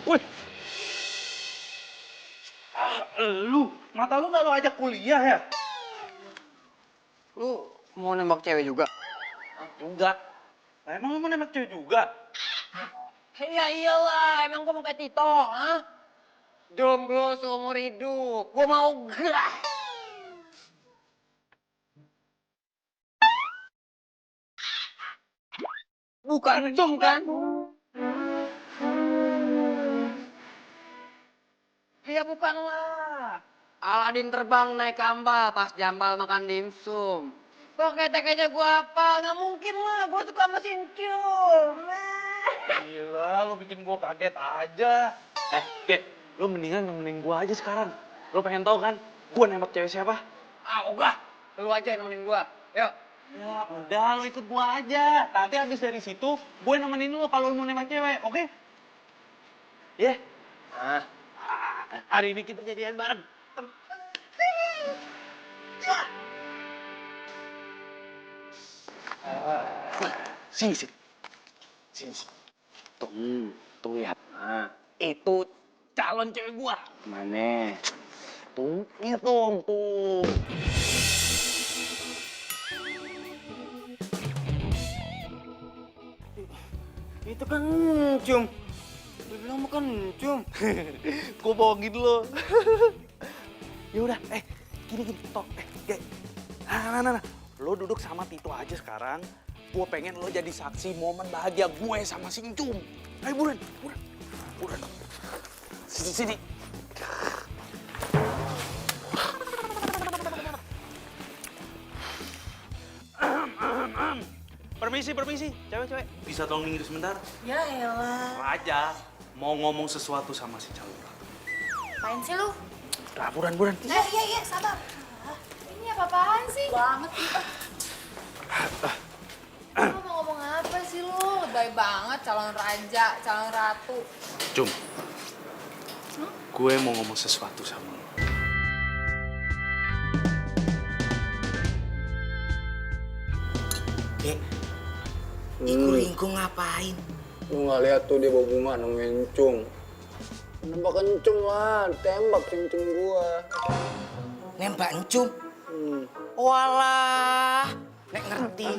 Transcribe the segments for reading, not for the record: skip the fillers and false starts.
Wih. Lu, mata lu nggak lu ajak kuliah ya? Lu mau nembak cewek juga? Enggak. Lah, emang lu mau nembak cewek juga? Ya iyalah, emang gua mau kayak Tito, ha? Jomblo seumur hidup, gua mau gak? Bukan dong kan? Ya bukan lah. Aladin terbang naik ambal pas jambal makan dimsum. Kok ketek-ketek gua apa? Nggak mungkin lah, gua suka sama Sincum. Gila, lu bikin gua kaget aja. Get, lu mendingan nemenin gua aja sekarang. Lu pengen tahu kan, gua nembak cewek siapa? Ah, enggak. Lu aja yang nemenin gua. Yuk. Ya udah, lu ikut gua aja. Nanti habis dari situ, gue nemenin lu kalau lu mau nembak cewek, oke? Ya? Ah. Hari ini kita jadian bareng. Sini, sini. Sini, sini. Tuh, tuh lihat. Nah, itu calon cewek gua. Mana? Tuh, itu, tuh. Itu kan Encum. Dia bilang bukan Encum. Gua bohongin lo. Ya udah, gini, Tok. Nah. Lo duduk sama Tito aja sekarang. Gue pengen lo jadi saksi momen bahagia gue sama si Encum. Ayo buruan. Sini. Permisi. Cewek. Bisa tolong minggir sebentar? Ya elah. Raja mau ngomong sesuatu sama si calon ratu. Main sih lu? Lah, buruan. Iya, sabar. Ini apa-apaan sih? Banget gitu. Lu mau ngomong apa sih lu? Lebay banget calon raja, calon ratu. Cum, gue mau ngomong sesuatu sama lo. Dek, Iku Ringko ngapain? Lu nggak lihat tuh dia bawa bunga nemuin Encung. Nembak Encung lah, tembak cincin gua. Nembak Encum? Walah, nek ngerti.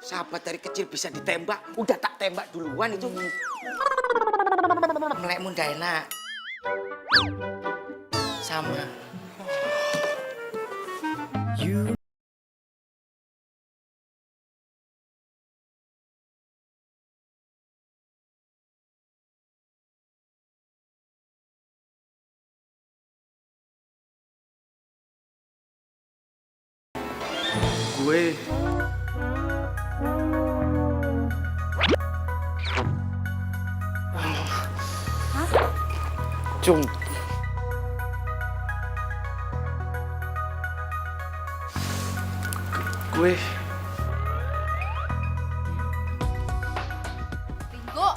Sahabat dari kecil bisa ditembak, udah tak tembak duluan itu. Melekmu ndak enak. Sama. Gue... Cum. Gue... Ringo,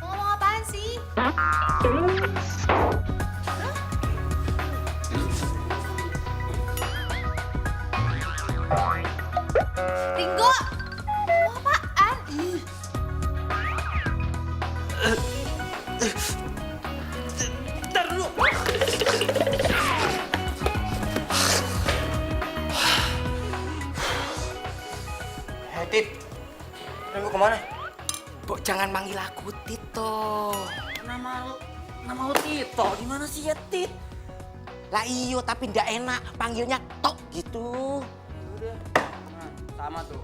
mau ngomong apaan sih? Ringo, ngomong apaan? Ntar dulu. Tit, Ringko kemana? Bok jangan manggil aku Tito. Nama lu Tito, gimana sih ya Tit? Lah iyo, tapi ndak enak panggilnya Tok gitu. Udah, nah, sama tuh.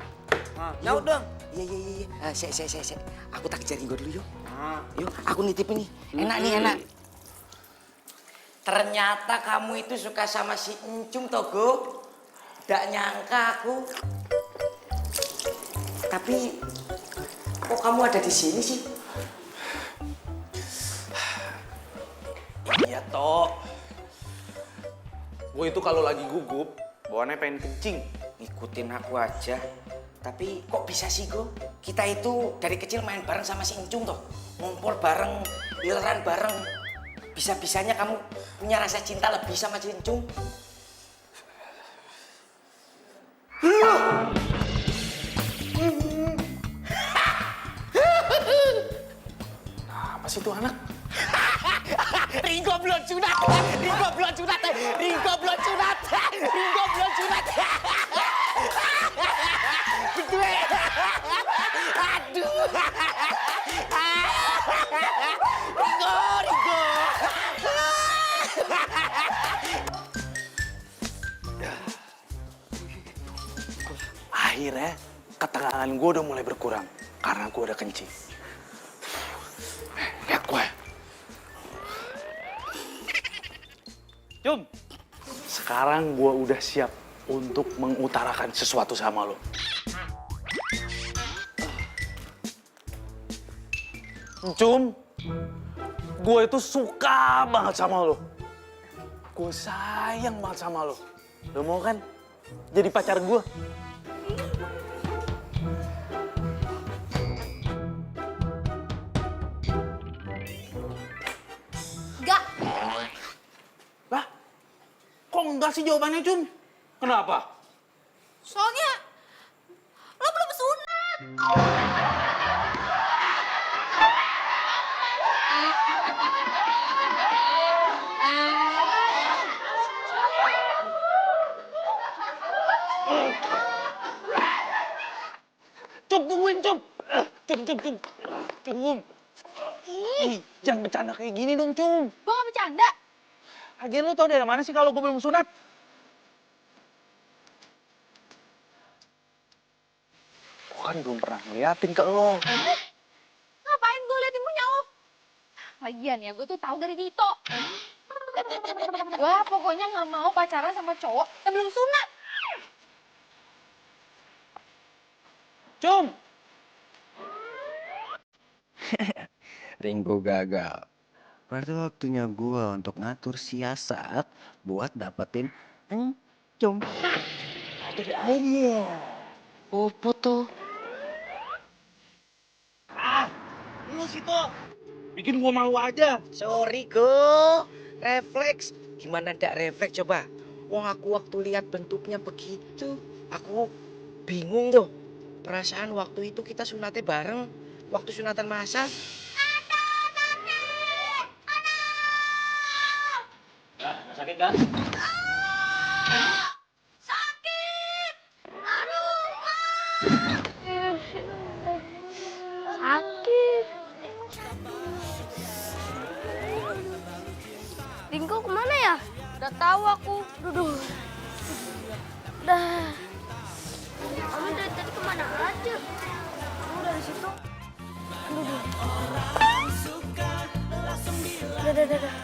Nah, nyaut dong. Iya. Sek. Aku tak kejar Ringko dulu yuk. Nah. Yuk, aku nitip ini. Enak nih, enak. Ternyata kamu itu suka sama si Encum, Togo. Nggak nyangka aku. Tapi, kok kamu ada di sini sih? Iya, Tok. Gue itu kalau lagi gugup, bawaannya pengen kencing. Ngikutin aku aja. Tapi kok bisa sih, Go? Kita itu dari kecil main bareng sama si Encum, toh. Ngumpul bareng, ileran bareng. Bisa-bisanya kamu punya rasa cinta lebih sama si Encum. Apa sih tuh anak? Rigo. Akhirnya ketegangan gue udah mulai berkurang karena gue udah kencing. Lihat gue. Cum, sekarang gue udah siap untuk mengutarakan sesuatu sama lo. Cum, gue itu suka banget sama lo. Gue sayang banget sama lo. Lo mau kan jadi pacar gue? Enggak. Lah, kok enggak sih jawabannya, Cum? Kenapa? Soalnya lo belum sunat. Cum, tungguin, Cum. Cum. Cum. Ih, jangan bercanda kayak gini dong, Cum. Gue gak bercanda. Lagian lu tau dari mana sih kalau gue belum sunat? Gue kan belum pernah ngeliatin ke lo. Ngapain gue liatin punya lo? Lagian ya, gue tuh tahu dari Tito. Gue pokoknya gak mau pacaran sama cowok yang belum sunat. Cum! Ringo gagal. Berarti waktunya gua untuk ngatur siasat buat dapetin encum. Dari airnya. Opo tuh? Ah, lu sih, Tok. Bikin gua malu aja. Sorry, Go. Refleks. Gimana ndak refleks coba? Wong aku waktu lihat bentuknya begitu, aku bingung tuh. Perasaan waktu itu kita sunatnya bareng, waktu sunatan masal. Sakit kan? Sakit. Ringo kemana ya? Udah tahu aku. Duduh. Dah. Kamu dari tadi kemana aja? Kamu dari situ. Duduh. Dah.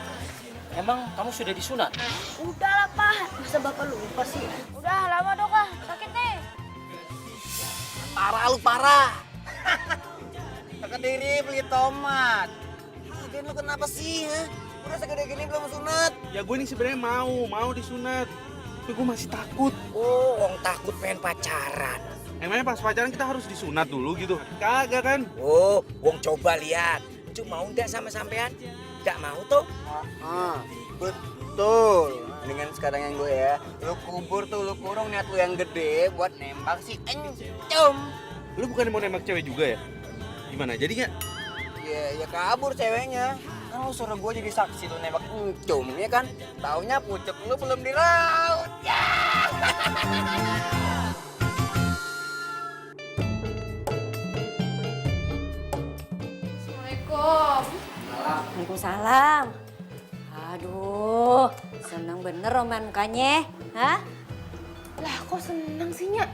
Emang kamu sudah disunat? Udah lah, Pak. Masa Bapak lupa sih? Udah lama dong, Kak. Sakit nih. Parah lu parah. Kakak diri beli tomat. Dan lu kenapa sih? Ha? Udah segede gini belum sunat. Ya gue ini sebenarnya mau disunat. Tapi gue masih takut. Oh, wong takut pengen pacaran. Emangnya pas pacaran kita harus disunat dulu gitu? Kagak kan? Oh, wong coba lihat. Cuk mau ndak sama sampean? Nggak mau tuh. Betul. Dengan sekarang yang gue ya, lu kubur tuh, lu kurung niat lu yang gede buat nembak si encum. Lu bukan mau nembak cewek juga ya? Gimana, jadi nggak? Ya kabur ceweknya. Kan lu suruh gue jadi saksi lu nembak encum, ya kan? Taunya pucuk lu belum diraut. Ya. Assalamualaikum. Waalaikumsalam. Aduh, seneng bener Roman mukanya. Hah? Lah kok seneng sih, Nyak?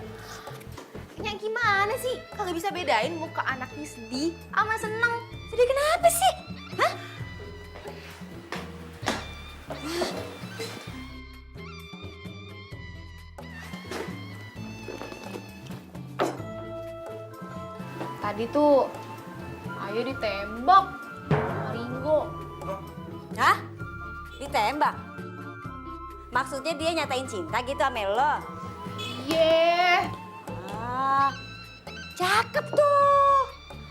Nyak gimana sih? Kagak bisa bedain muka anaknya sedih sama seneng. Sedih kenapa sih? Hah? Tadi tuh Ayo ditembak sama Ringo. Hah? Ditembak? Maksudnya dia nyatain cinta gitu sama lo? Iya. Ah, cakep tuh.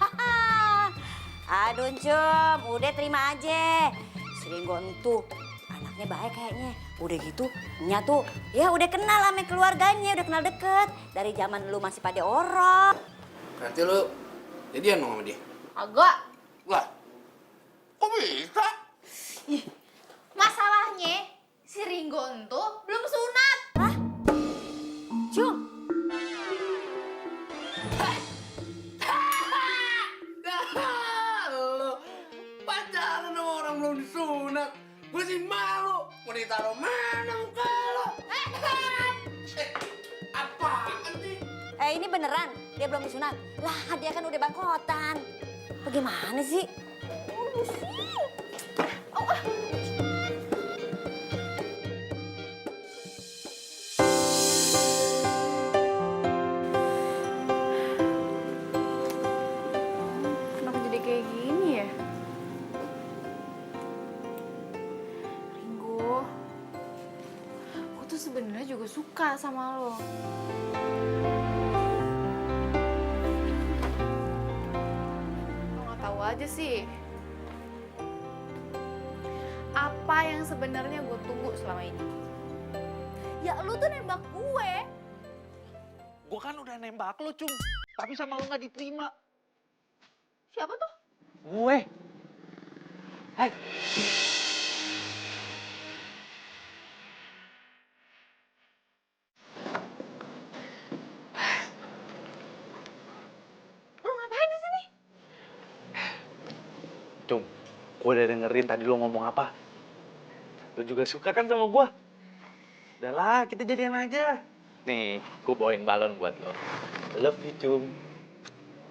Haha. Aduh Cum, udah terima aja. Si Ringo entuh anaknya baik kayaknya. Udah gitu, Nya tuh ya udah kenal sama keluarganya, udah kenal deket. Dari zaman lu masih pada orok. Berarti lu jadian dong sama dia? Agak. Lah, kok bisa? Masalahnya si Ringo tuh belum sunat. Cum, Ini beneran dia belum disunat? Lah dia kan udah bangkotan. Bagaimana sih? Kenapa jadi kayak gini ya? Ringo, aku tuh sebenarnya juga suka sama lo. Lo nggak tahu aja sih. Apa yang sebenarnya gue tunggu selama ini? Ya lu tuh nembak gue. Gue kan udah nembak lo, Cung. Tapi sama lo nggak diterima. Siapa tuh? Gue. Hai. Lu ngapain di sini? Cung, gue udah dengerin tadi lo ngomong apa. Lo juga suka kan sama gue? Udahlah, kita jadian aja. Nih, gue bawain balon buat lo. Love you, Cung.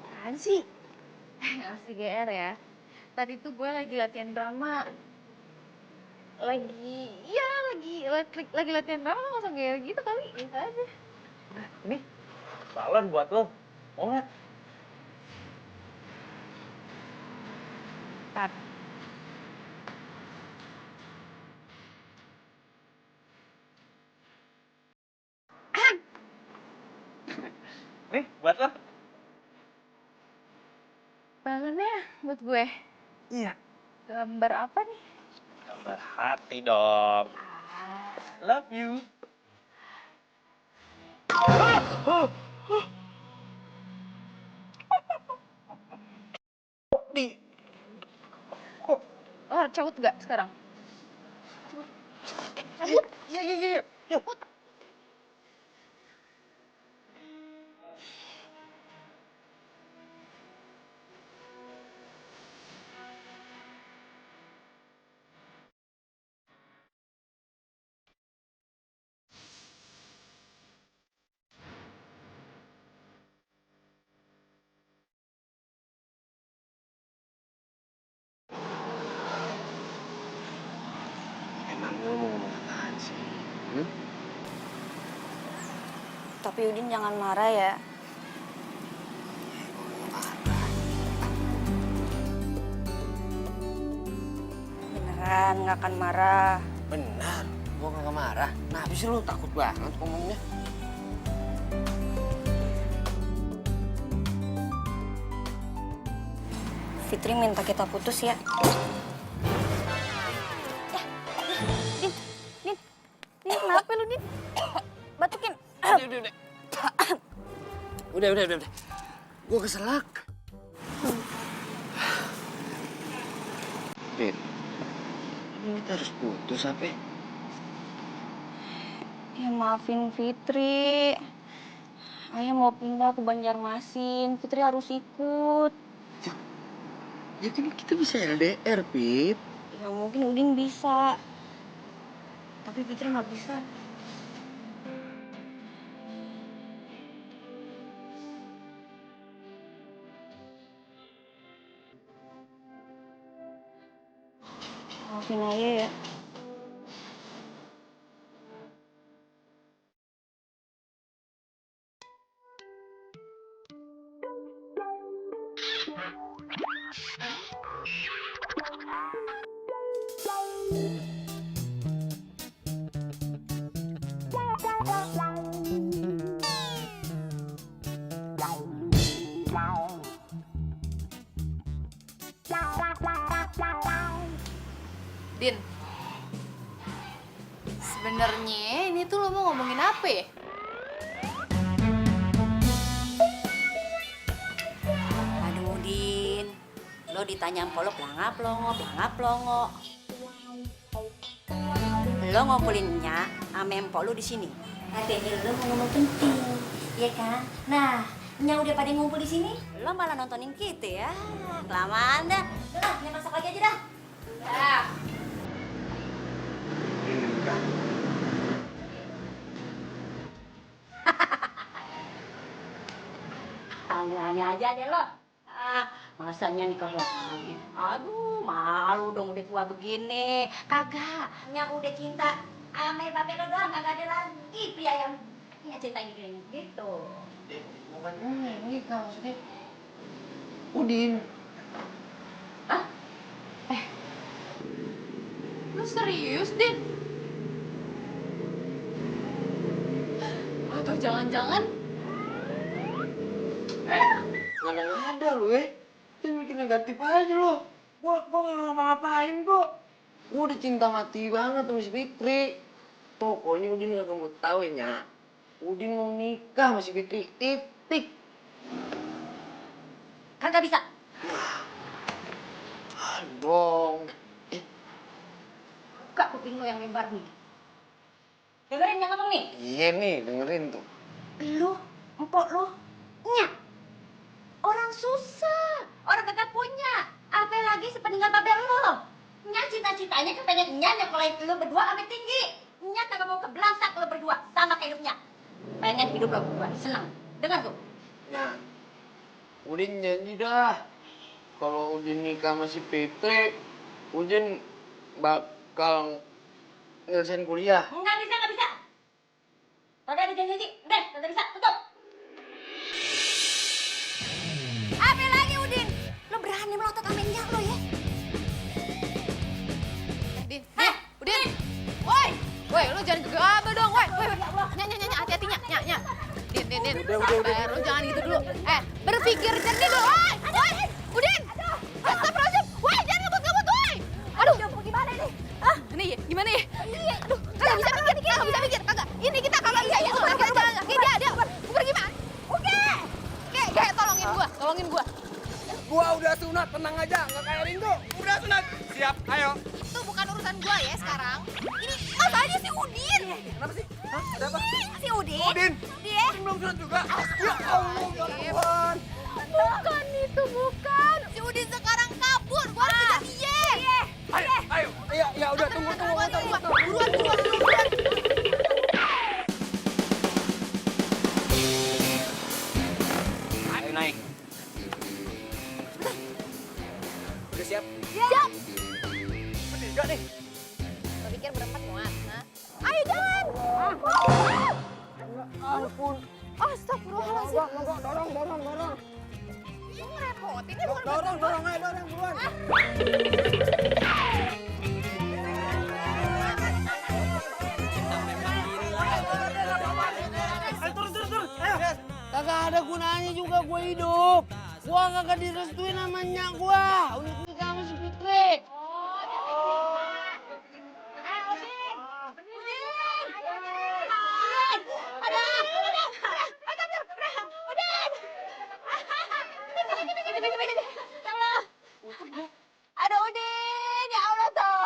Apaan sih? Masih GR ya. Tadi tuh gue lagi latihan drama. Lagi latihan drama, lo gak usah GR gitu kali. Bisa aja. Nih, balon buat lo. Mau nggak? Tar. Nih, buat lo. Balonnya buat gue. Iya. Gambar apa nih? Gambar hati dong. Love you. Di. Oh, cabut gak sekarang? Cabut. Iya. Yuk. Emang lo mau ngomong apaan sih? Tapi Udin jangan marah ya. Beneran nggak akan marah. Benar, gua nggak marah. Nah, habis lu takut banget ngomongnya. Fitri minta kita putus ya. Din, kenapa lu, Din? Batukin. Udah. Gua keselak. Fit, ini kita harus putus apa? Ya maafin Fitri. Ayah mau pindah ke Banjarmasin. Fitri harus ikut. Ya kan kita bisa LDR, Pip. Ya mungkin Udin bisa. Tapi Fitri nggak bisa. Maafin ayah ya. Din, sebenarnya ini tuh lo mau ngomongin apa ya? Aduh, Udin. Lo ditanya empok lo pelangap-longo. Lo ngompolinnya sama empok lo di sini. Katanya lo mau ngomong penting, ya kan? Nah, yang udah pada ngumpul di sini, lo malah nontonin kita ya. Kelamaan dah. Udah, ini masak lagi aja dah. Dah. berani aja deh lo. Masanya nikah lagi. Aduh, malu dong udah tua begini. Kagak, yang udah cinta ame babe lo doang, kagak ada lagi pria yang punya cinta gini gitu. Bukan ini kak, maksudnya Udin. Hah? Lu serius, Din? Atau jangan-jangan Nggak ada lu Jangan bikin negatif aja lo. Gua nggak ngapa-ngapain kok. Gua udah cinta mati banget sama si Fitri. Pokoknya Udin nggak kamu tahu ya. Udin mau nikah sama si Fitri. Titik. Kagak bisa. Dong. Buka kuping lo yang lebar nih. Dengerin yang ngomong nih. Iya nih, dengerin tuh. Lu, empok lu, nyak. Orang susah, orang kagak punya. Apa lagi sepeninggal babe lu. Nyak cita-citanya kepengen nyak nyekolahin lu berdua sampai tinggi. Nyak kagak mau kebelangsak lu berdua sama kayak hidupnya. Pengen hidup lu berdua, senang. Dengar tuh. Ya, Udin janji dah. Kalau Udin nikah sama si Fitri, Udin bakal nyelesain kuliah. Nggak bisa, nggak bisa. Kagak ada janji, udah, kagak bisa, tutup. Apa lagi Udin? Lo berani melotot sama nyak lo ya? Din, Udin. Woi, lu jangan gegabah dong, woi. Nyak, hati-hati, nyak. Din. Sabar, lu jangan gitu dulu. Berpikir jernih dulu, woi. Udin. Astagfirullahaladzim. Woi, jangan ngebut-ngebut, woi. Aduh, Gimana ini? ini ya, gimana ya? Aduh, kagak bisa mikir, kagak. Ini kita kagak bisa ya. Dia, pergi gimana? Oke. Kayak tolongin gua. Gua udah sunat, tenang aja, nggak kayak Ringo. Udah sunat. Siap, ayo. Itu bukan urusan gua ya sekarang. Ini masalahnya si Udin. Kenapa sih? Hah? Ada apa? Si Udin. Udin. Dia. Udin belum sunat juga. Ya Allah, ya Tuhan. Bukan itu, bukan. Si Udin sekarang kabur. Gua harus kejar dia. Ayo. Ya udah, tunggu. Buruan. Ayo naik. Udah siap? Siap. Bertiga nih. Lo pikir berempat muat, ha? Ayo jalan. Ampun. Astagfirullahaladzim. Dorong. Lu ngerepotin ya, bukan Dorong, ayo buruan. Kagak ada gunanya juga gue hidup. Gua kagak direstuin sama nyak gua. Untuk nikah sama si Fitri. Aduh Udin, ya Allah toh.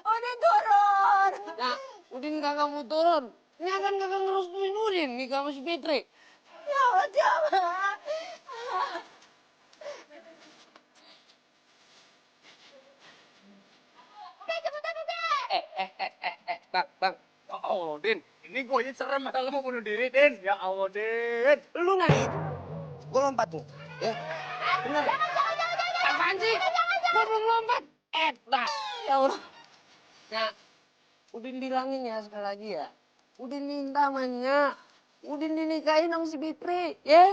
Udin turun. Nah, Udin kagak mau turun. Nyak kan kagak ngerestuin Udin nikah sama si Fitri. Ya Allah jangan. Udah cepetan udah. Bang. Oh, Din. Ini gue aja serem malah mau bunuh diri, Din. Ya Allah, Din. Lu naik. Gua lompat tuh. Ya. Bener. Apaan sih? Gua belum lompat. Nah. Ya Allah. Nah, Udin bilangin ya sekali lagi ya. Udin minta sama nyak. Udin dinikahin sama si Fitri, ya?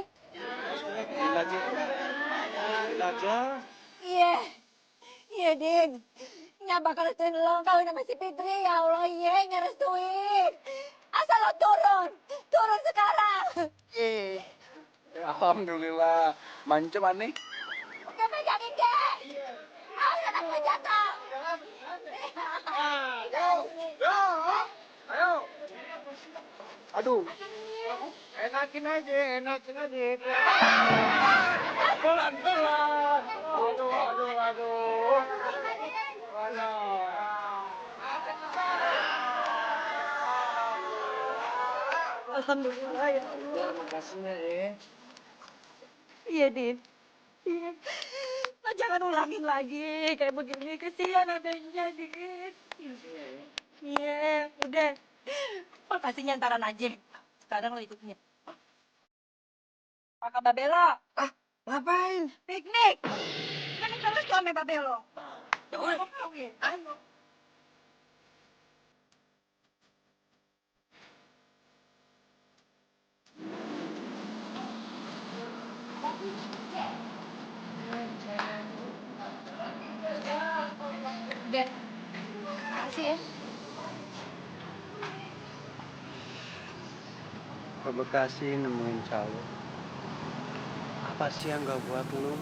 Iya Din. Nggak bakal restuin lo kawin sama si Fitri. Ya Allah, iya ngerestuin. Asal lo turun sekarang. Alhamdulillah. Mancem aneh. Oke, pegangin deh. Ayo, anak gue jatuh. Ayo. Aduh. Enakin aja. Pelan. Aduh. Alhamdulillah ya Allah. Makasihnya ya. Iya, Din. Iya. Lo jangan ulangin lagi kayak begini. Kesian adanya, Din. Iya, udah. Makasihnya ntaran aja. Sekarang lo ikutnya. Kakak Babelo. Ngapain? Piknik. Kan terus tuh sama Babelo. Ayo. Udah. Makasih ya. Ke Bekasi nemuin calo. Apa sih yang gak buat lu?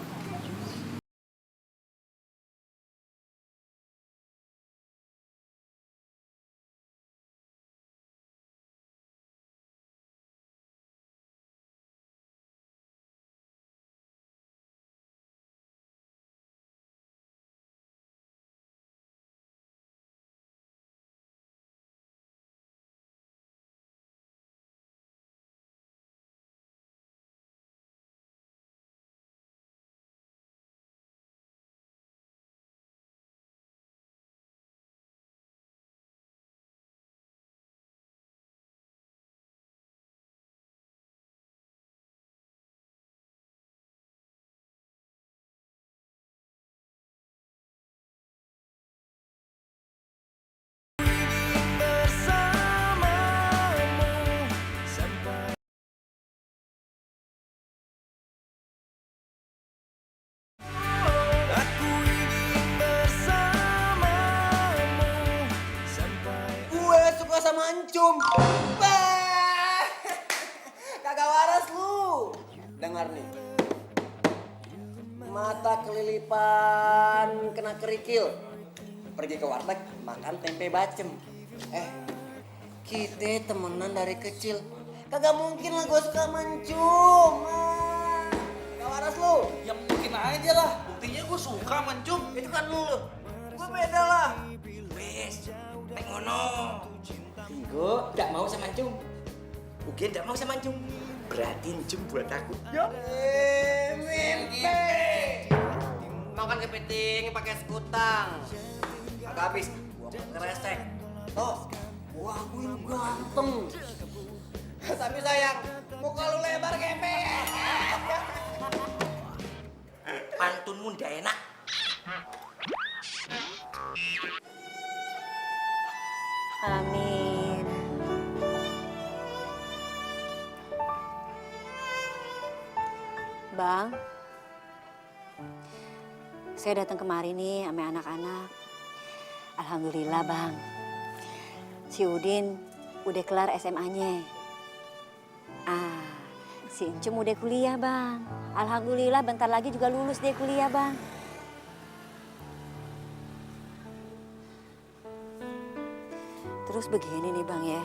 Gue suka sama Encum. Bah! Kagak waras lu. Dengar nih. Mata kelilipan kena kerikil. Pergi ke warteg makan tempe bacem. Kita temenan dari kecil. Kagak mungkin lah gue suka sama Encum. Kagak waras lu. Ya mungkin aja lah. Buktinya gue suka mencum. Itu kan lu. Gue beda lah. Wes, nek ngono. Tinggo ndak mau sama Encum. Ugi ndak mau sama Encum. Berarti Encum buat aku. Ya. Mimpi. Makan kepiting pakai sekutang. Agak habis. Gua ngeresek. Toh, gua akuin ganteng. Tapi sayang, muka lu lebar kepe. Pantunmu ndak enak. Amin. Bang, saya datang kemari nih sama anak-anak. Alhamdulillah bang, si Udin udah kelar SMA-nya. Si Encum udah kuliah bang. Alhamdulillah bentar lagi juga lulus dia kuliah bang. Terus begini nih bang ya.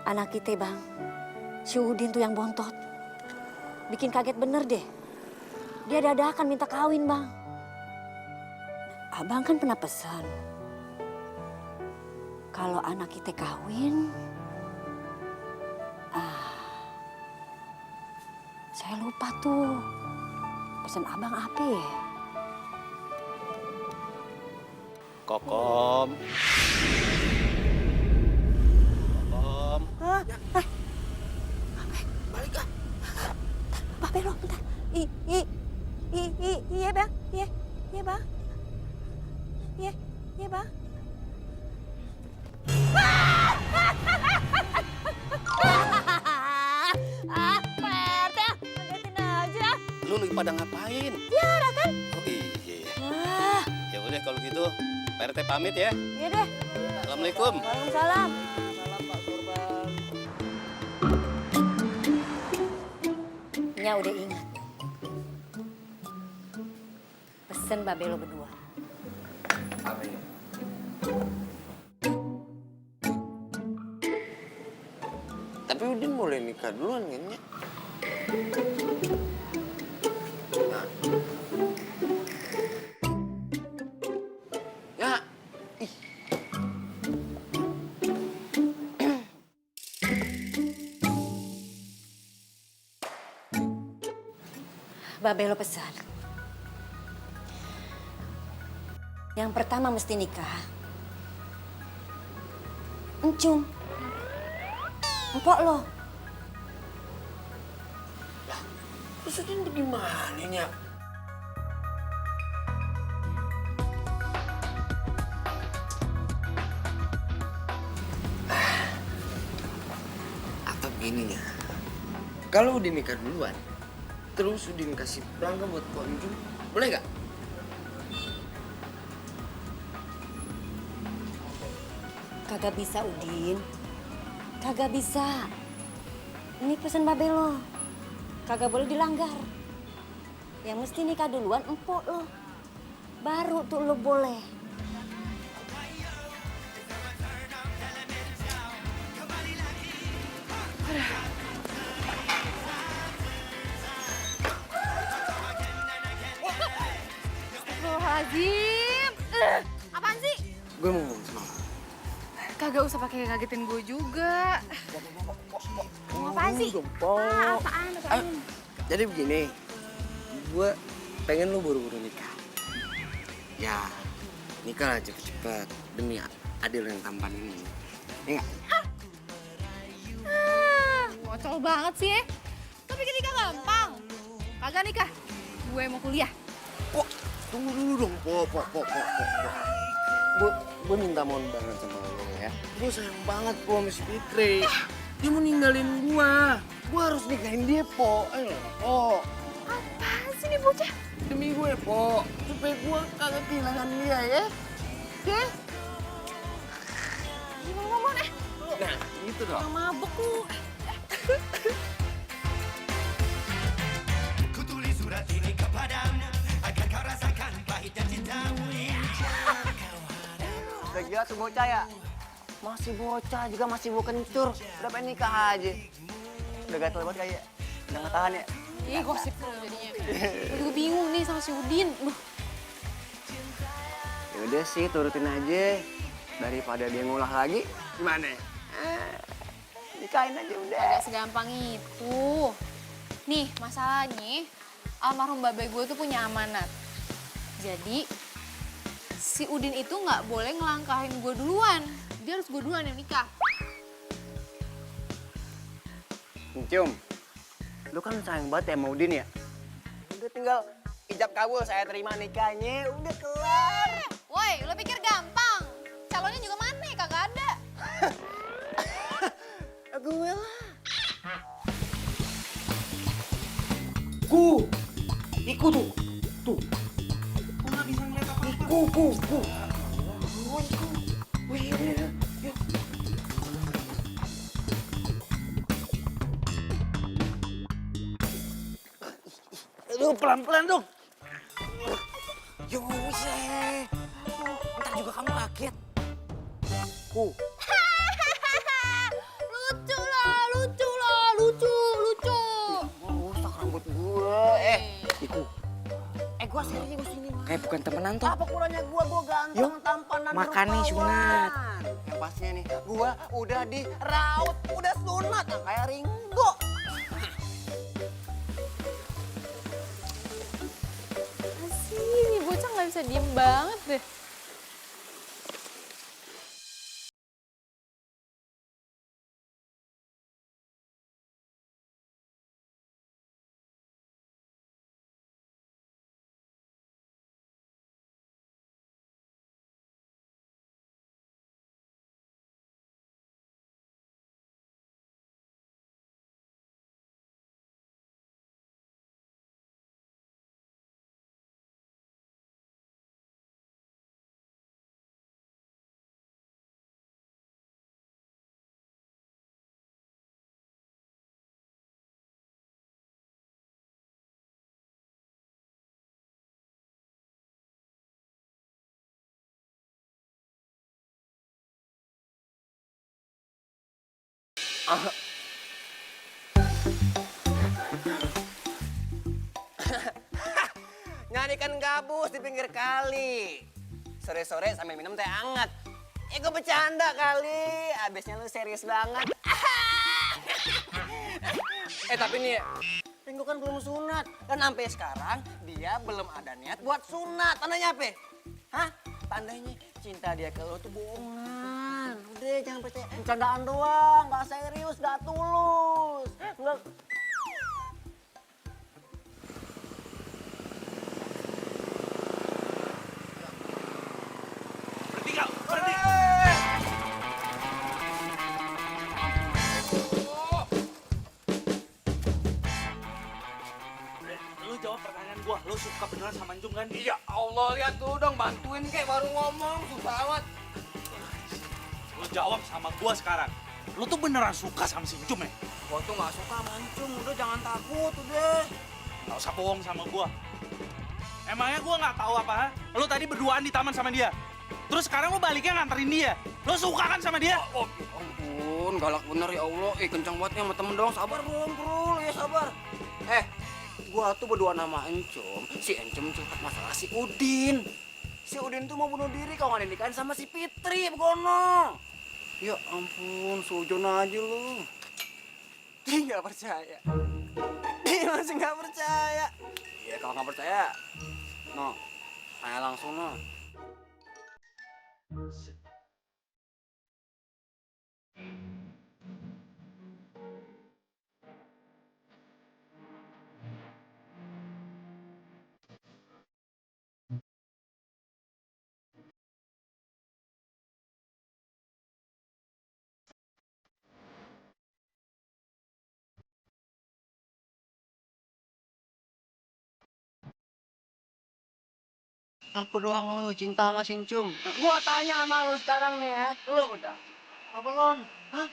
Anak kita bang, si Udin tuh yang bontot. Bikin kaget bener deh. Dia dadakan minta kawin bang. Abang kan pernah pesan. Kalau anak kita kawin, saya lupa tuh. Pesan abang apa ya? Kokom. Kokom. Balik ah. Pak Belo, bentar. Iya bang, iya bang. Iya bang. Pak RT, ngagetin aja. Lu lagi pada ngapain? Tiara kan? Oh iya. Wah, Ya udah kalau gitu, Pak RT pamit ya. iya deh. Assalamualaikum. Waalaikumsalam. Nya udah ingat. Pesen Babelo berdua. Tapi Udin boleh nikah duluan kan ya? Nah. Ya, ih. Babelo pesan. Yang pertama mesti nikah. Encum. Empok lo. Terus Udin gimana nya? Atau begini ya, kalau Udin nikah duluan, terus Udin kasih pelanggan buat Pak Unjung, boleh gak? Kagak bisa, Udin. Kagak bisa. Ini pesan babe lo. Kagak boleh dilanggar. Yang mesti nikah duluan empuk lo. Baru tuh lo boleh. Astagfirullahaladzim. Apaan sih? Gue mau ngomong sama lo. Kagak usah pakai ngagetin gue juga. Mau apaan sih? Apaan? Jadi begini, gue pengen lu buru-buru nikah. Ya, nikah lah cepet-cepet demi Adil yang tampan ini. Ya nggak? Bocol banget sih ya. Tapi nikah gampang. Kagak nikah. Gue mau kuliah. Kok? Tunggu dulu dong, Po. Gue minta mohon banget sama lo ya. Gue sayang banget, Po, sama si Fitri. Dia mau ninggalin gue. Gue harus nikahin dia, Po. Ayo, Po. Apaan sih nih bocah? Demi gue, Po. Supaya gue kagak kehilangan dia, ya. Oke? Gimana ngomong deh? Nah, gitu dong. Yang mabuk lu. Udah gila tuh bocah ya? Masih bocah juga masih mau kencur. Udah pengen nikah aja. Udah gatel banget kayak. Udah nggak tahan ya. Ih, gosip lu jadinya. Gue bingung nih sama si Udin. Ya udah sih turutin aja. Daripada dia ngulah lagi, gimana? Nikahin aja udah. Gak segampang itu. Nih, masalahnya almarhum babe gue tuh punya amanat. Jadi, si Udin itu nggak boleh ngelangkahin gue duluan. Dia harus gue duluan yang nikah. Cium, lu kan sayang banget ya sama Udin ya? Udah tinggal ijab kabul, saya terima nikahnya, udah kelar. Woi, lo pikir gampang? Calonnya juga mana? Kagak ada. Gue lah. Iku tuh. Tuh. Kok nggak bisa ngeliat apa-apa? Iku. Oh, iku. Wih, yuk. Aduh, pelan-pelan dong. Yo, buset. Ntar juga kamu kaget. Lucu. Rusak rambut gue. Iku. Gue serius ini mah. Kayak bukan temenan toh. Apa kurangnya gue ganteng, tampan, dan makan nih, sunat. Yang pastinya nih, gue udah diraut, udah sunat. Nah, kayak Ringo. Asih, nih bocah nggak bisa diem banget deh. Nyari ikan gabus di pinggir kali. Sore-sore sambil minum teh hangat. Ya gue bercanda kali, abisnya lu serius banget. Tapi nih, Ringo kan belum sunat. Dan sampai sekarang dia belum ada niat buat sunat. Tandanya apa? Hah? Tandanya cinta dia ke lo tuh bohongan. Udah jangan percaya, bercandaan doang, gak serius, gak tulus. Nggak... suka beneran sama Encung kan? Ya Allah, lihat tuh dong, bantuin kek baru ngomong, susah amat. Lo jawab sama gua sekarang. Lo tuh beneran suka sama si Encung ya? Gua tuh nggak suka mancung, udah jangan takut udah. Gak usah bohong sama gua. Emangnya gua nggak tahu apa? Ha? Lo tadi berduaan di taman sama dia. Terus sekarang lo baliknya nganterin dia. Lo suka kan sama dia? Oh, ya ampun, galak bener ya Allah. Kencang banget sama temen dong, sabar belum bro, ya sabar. Gua tuh berdua nama Encum, si Encum curhat masalah si Udin. Si Udin tuh mau bunuh diri kalau nggak dinikahin sama si Fitri, begono. Ya ampun, sujon aja lu. Dia nggak percaya. Dia masih nggak percaya. Ya kalau nggak percaya, no, tanya langsung no. Aku doang lu cinta sama Sincum. Gua tanya sama lu sekarang nih ya, lu udah apa belum? Hah?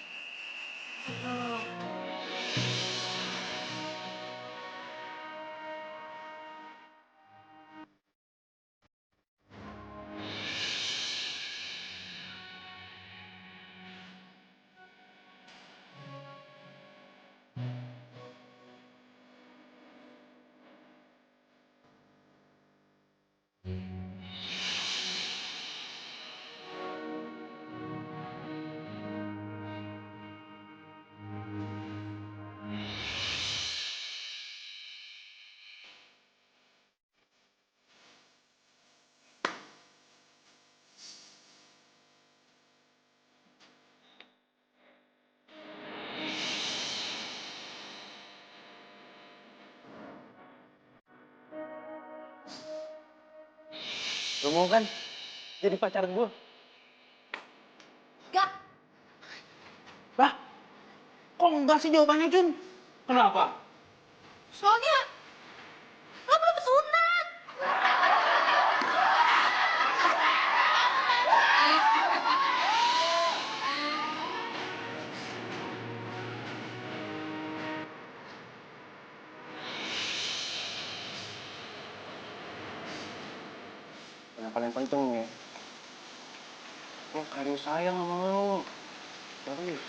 Lo mau kan jadi pacar gue? Gak. Lah, kok enggak sih jawabannya, Jun? Kenapa? Soalnya lo belum sunat. Yang paling penting nih, gue kali sayang sama lu. Serius.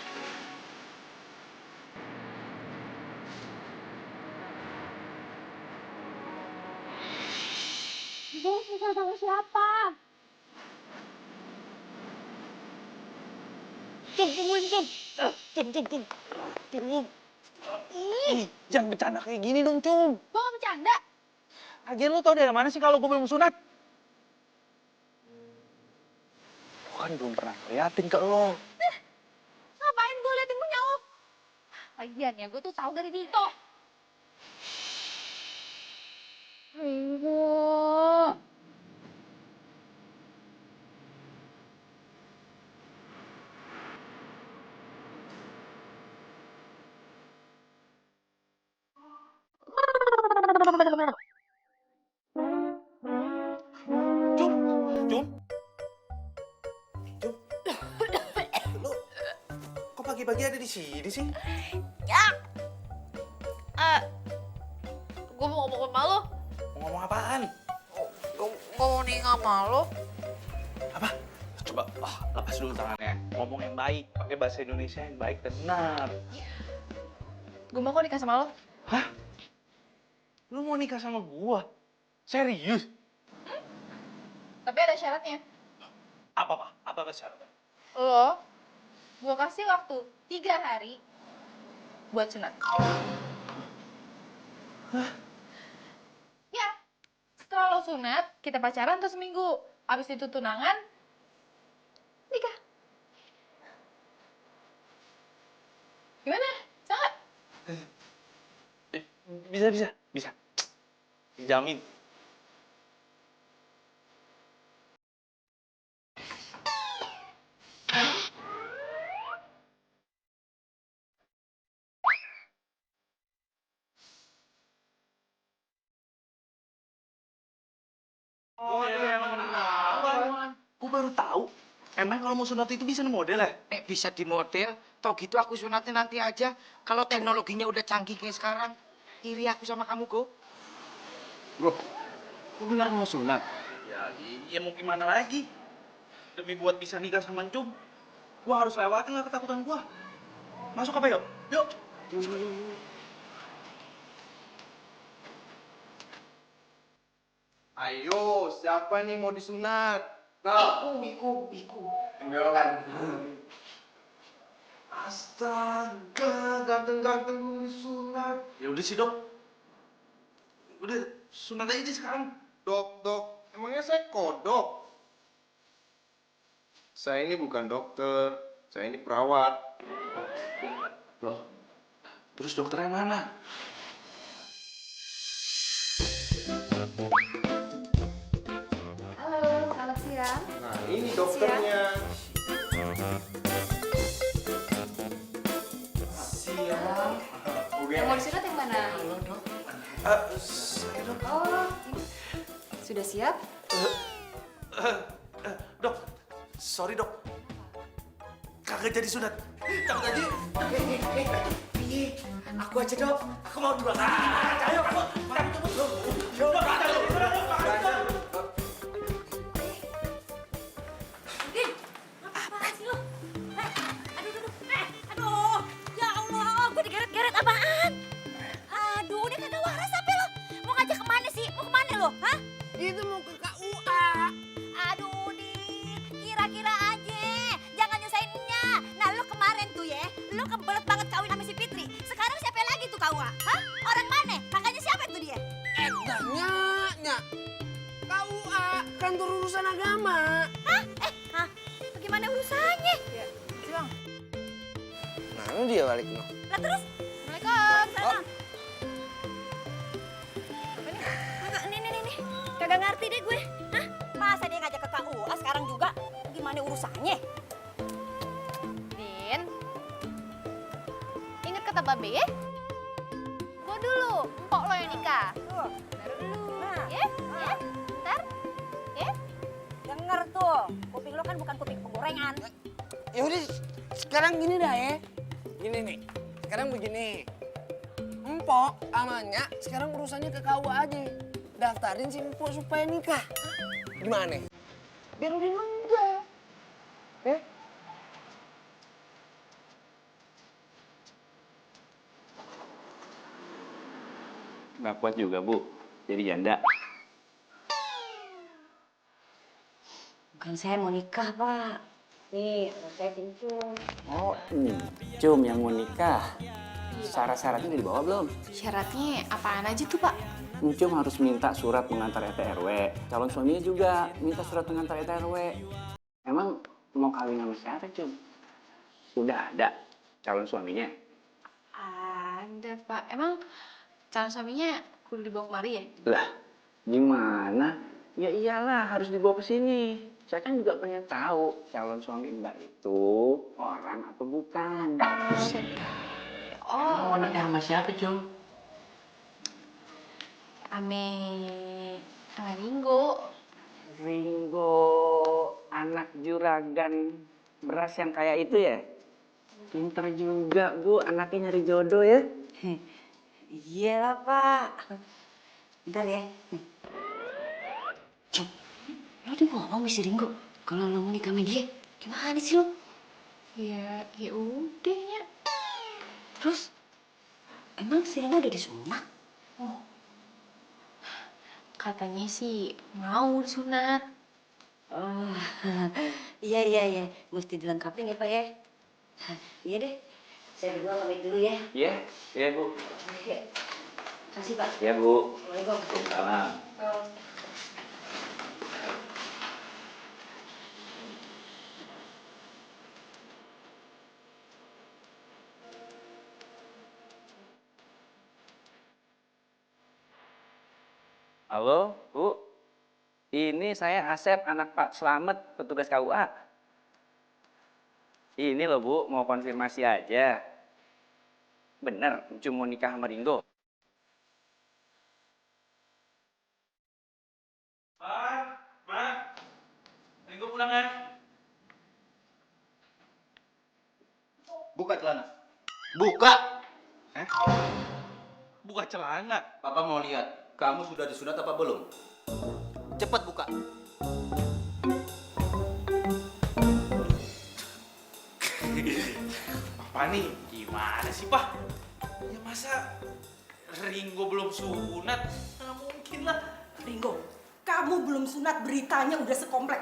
Gue bisa sama siapa? Ih, jangan bercanda kayak gini dong, Cum. Gue gak bercanda. Lagian lo tau dari mana sih kalau gue belum sunat? Gue kan belum pernah ngeliatin ke lo. Ngapain gue liatin punya lo? Lagian ya, gue tuh tahu dari Dito. Aduh. Cum, Cum. Cum. Lo kok pagi-pagi ada di sini sih? Ya. Gue mau ngomong sama lo. Mau ngomong apaan? Gue mau nikah sama lo. Apa? Coba lepas dulu tangannya. Ngomong yang baik, pakai bahasa Indonesia yang baik dan benar. Gue mau kok nikah sama lo. Hah? Lu mau nikah sama gua? Serius? Tapi ada syaratnya. Apa, Pak? Apa syaratnya? Lo, gue kasih waktu 3 hari buat sunat. Hah? Ya, setelah lo sunat, kita pacaran terus seminggu. Abis itu tunangan, nikah. Gimana? Bisa nggak? Bisa. Jamin. Oh, iya, kenapa? Gue baru tahu. Emang kalau mau sunat itu bisa model ya? Bisa di model, tau gitu aku sunatnya nanti aja. Kalau teknologinya udah canggih kayak sekarang, iri aku sama kamu, Go. Bro, lu benar mau sunat? Ya, iya mau gimana lagi? Demi buat bisa nikah sama Encum, gua harus lewatin lah ketakutan gua. Masuk apa yuk? Yuk. Ayo, siapa nih mau disunat? Biku. Tenggorokan. Astaga, ganteng-ganteng lu disunat. Ya udah sih dok. Udah sunat aja sekarang. Dok, emangnya saya kodok? Saya ini bukan dokter, saya ini perawat. Loh, terus dokternya mana? Halo, selamat siang. Nah, ini dokternya. Siap. Yang mau disunat yang mana? Saya dok. Oh, ini. Sudah siap? Dok, sorry dok. Kagak jadi sunat. Kagak jadi. Aku aja, Dok. Aku mau duluan. Ayo, kamu. Dok, Din, apaan sih lo? Aduh, ya Allah, gue digeret-geret apaan? Aduh, udah kagak waras sampai lo. Mau ngajak kemana sih? Mau kemana lo? Hah? Itu mau ke KUA. Aduh, Din, kira-kira aja. Jangan nyusahinnya. Nah, lo kemarin tuh ya, lo kebelet banget kawin sama si Fitri. Sekarang siapa lagi tuh KUA? Hah? Orang mana? Kakaknya siapa tuh dia? Nya. KUA, kantor urusan agama. Hah? Bagaimana urusannya? Nah, ini dia balik no. Lah terus? Assalamualaikum. Sana. Kagak, nih. Kagak ngerti deh gue. Hah? Masa dia ngajak ke KUA sekarang juga? Gimana urusannya? Din, ingat kata Babe ya? Gua dulu, empok lo yang nikah. Tuh, baru dulu. Nah, Ya, ntar. Ya, denger tuh. Kuping lo kan bukan kuping penggorengan. Ya udah, sekarang gini dah ya. Gini nih, sekarang begini. Empok amanya sekarang urusannya ke KUA aja. Daftarin si Empok supaya nikah. Gimana? Biar udah enggak. Nggak kuat juga bu, jadi janda. Bukan saya mau nikah, Pak. Nih, anak saya Cincung. Oh, Cum yang mau nikah. Syarat-syaratnya udah dibawa belum? syaratnya apaan aja tuh, Pak? Cum harus minta surat pengantar RT RW. Calon suaminya juga minta surat pengantar RT RW. Emang mau kawin sama siapa, Cum? Udah ada calon suaminya? Ada, Pak. Emang calon suaminya kudu dibawa kemari ya? Lah, gimana? Ya iyalah, harus dibawa ke sini. Saya kan juga pengen tahu calon suami Mbak itu orang atau bukan. Oh, Mau nikah sama siapa, Cum? ame Ringo. Ringo, anak juragan beras yang kayak itu ya? Pinter juga, Bu. Anaknya nyari jodoh ya? Iya lah, Pak. Bentar ya. Lo udah ngomong sama si Ringo kalau lo mau nikah sama dia. Gimana sih lo? Ya udah ya. Terus, emang si Ringo udah disunat? Katanya sih mau disunat. Oh, iya. Mesti dilengkapin ya, Pak ya. Iya deh. Saya berdua pamit dulu ya. Iya, Bu. Oke. Kasih, Pak. Iya, Bu. Assalamualaikum. Salam. Halo, Bu. Ini saya Asep, anak Pak Slamet, petugas KUA. Ini loh, Bu, mau konfirmasi aja. Bener, cuma mau nikah sama Ringo? Ma, Ringo pulang ya? Buka celana. Buka. Buka celana. Papa mau lihat, kamu sudah disunat apa belum? Cepat buka. Papa nih, gimana sih, Pak? Ya masa Ringo belum sunat? Nggak mungkin lah. Ringo, kamu belum sunat, beritanya udah sekomplek.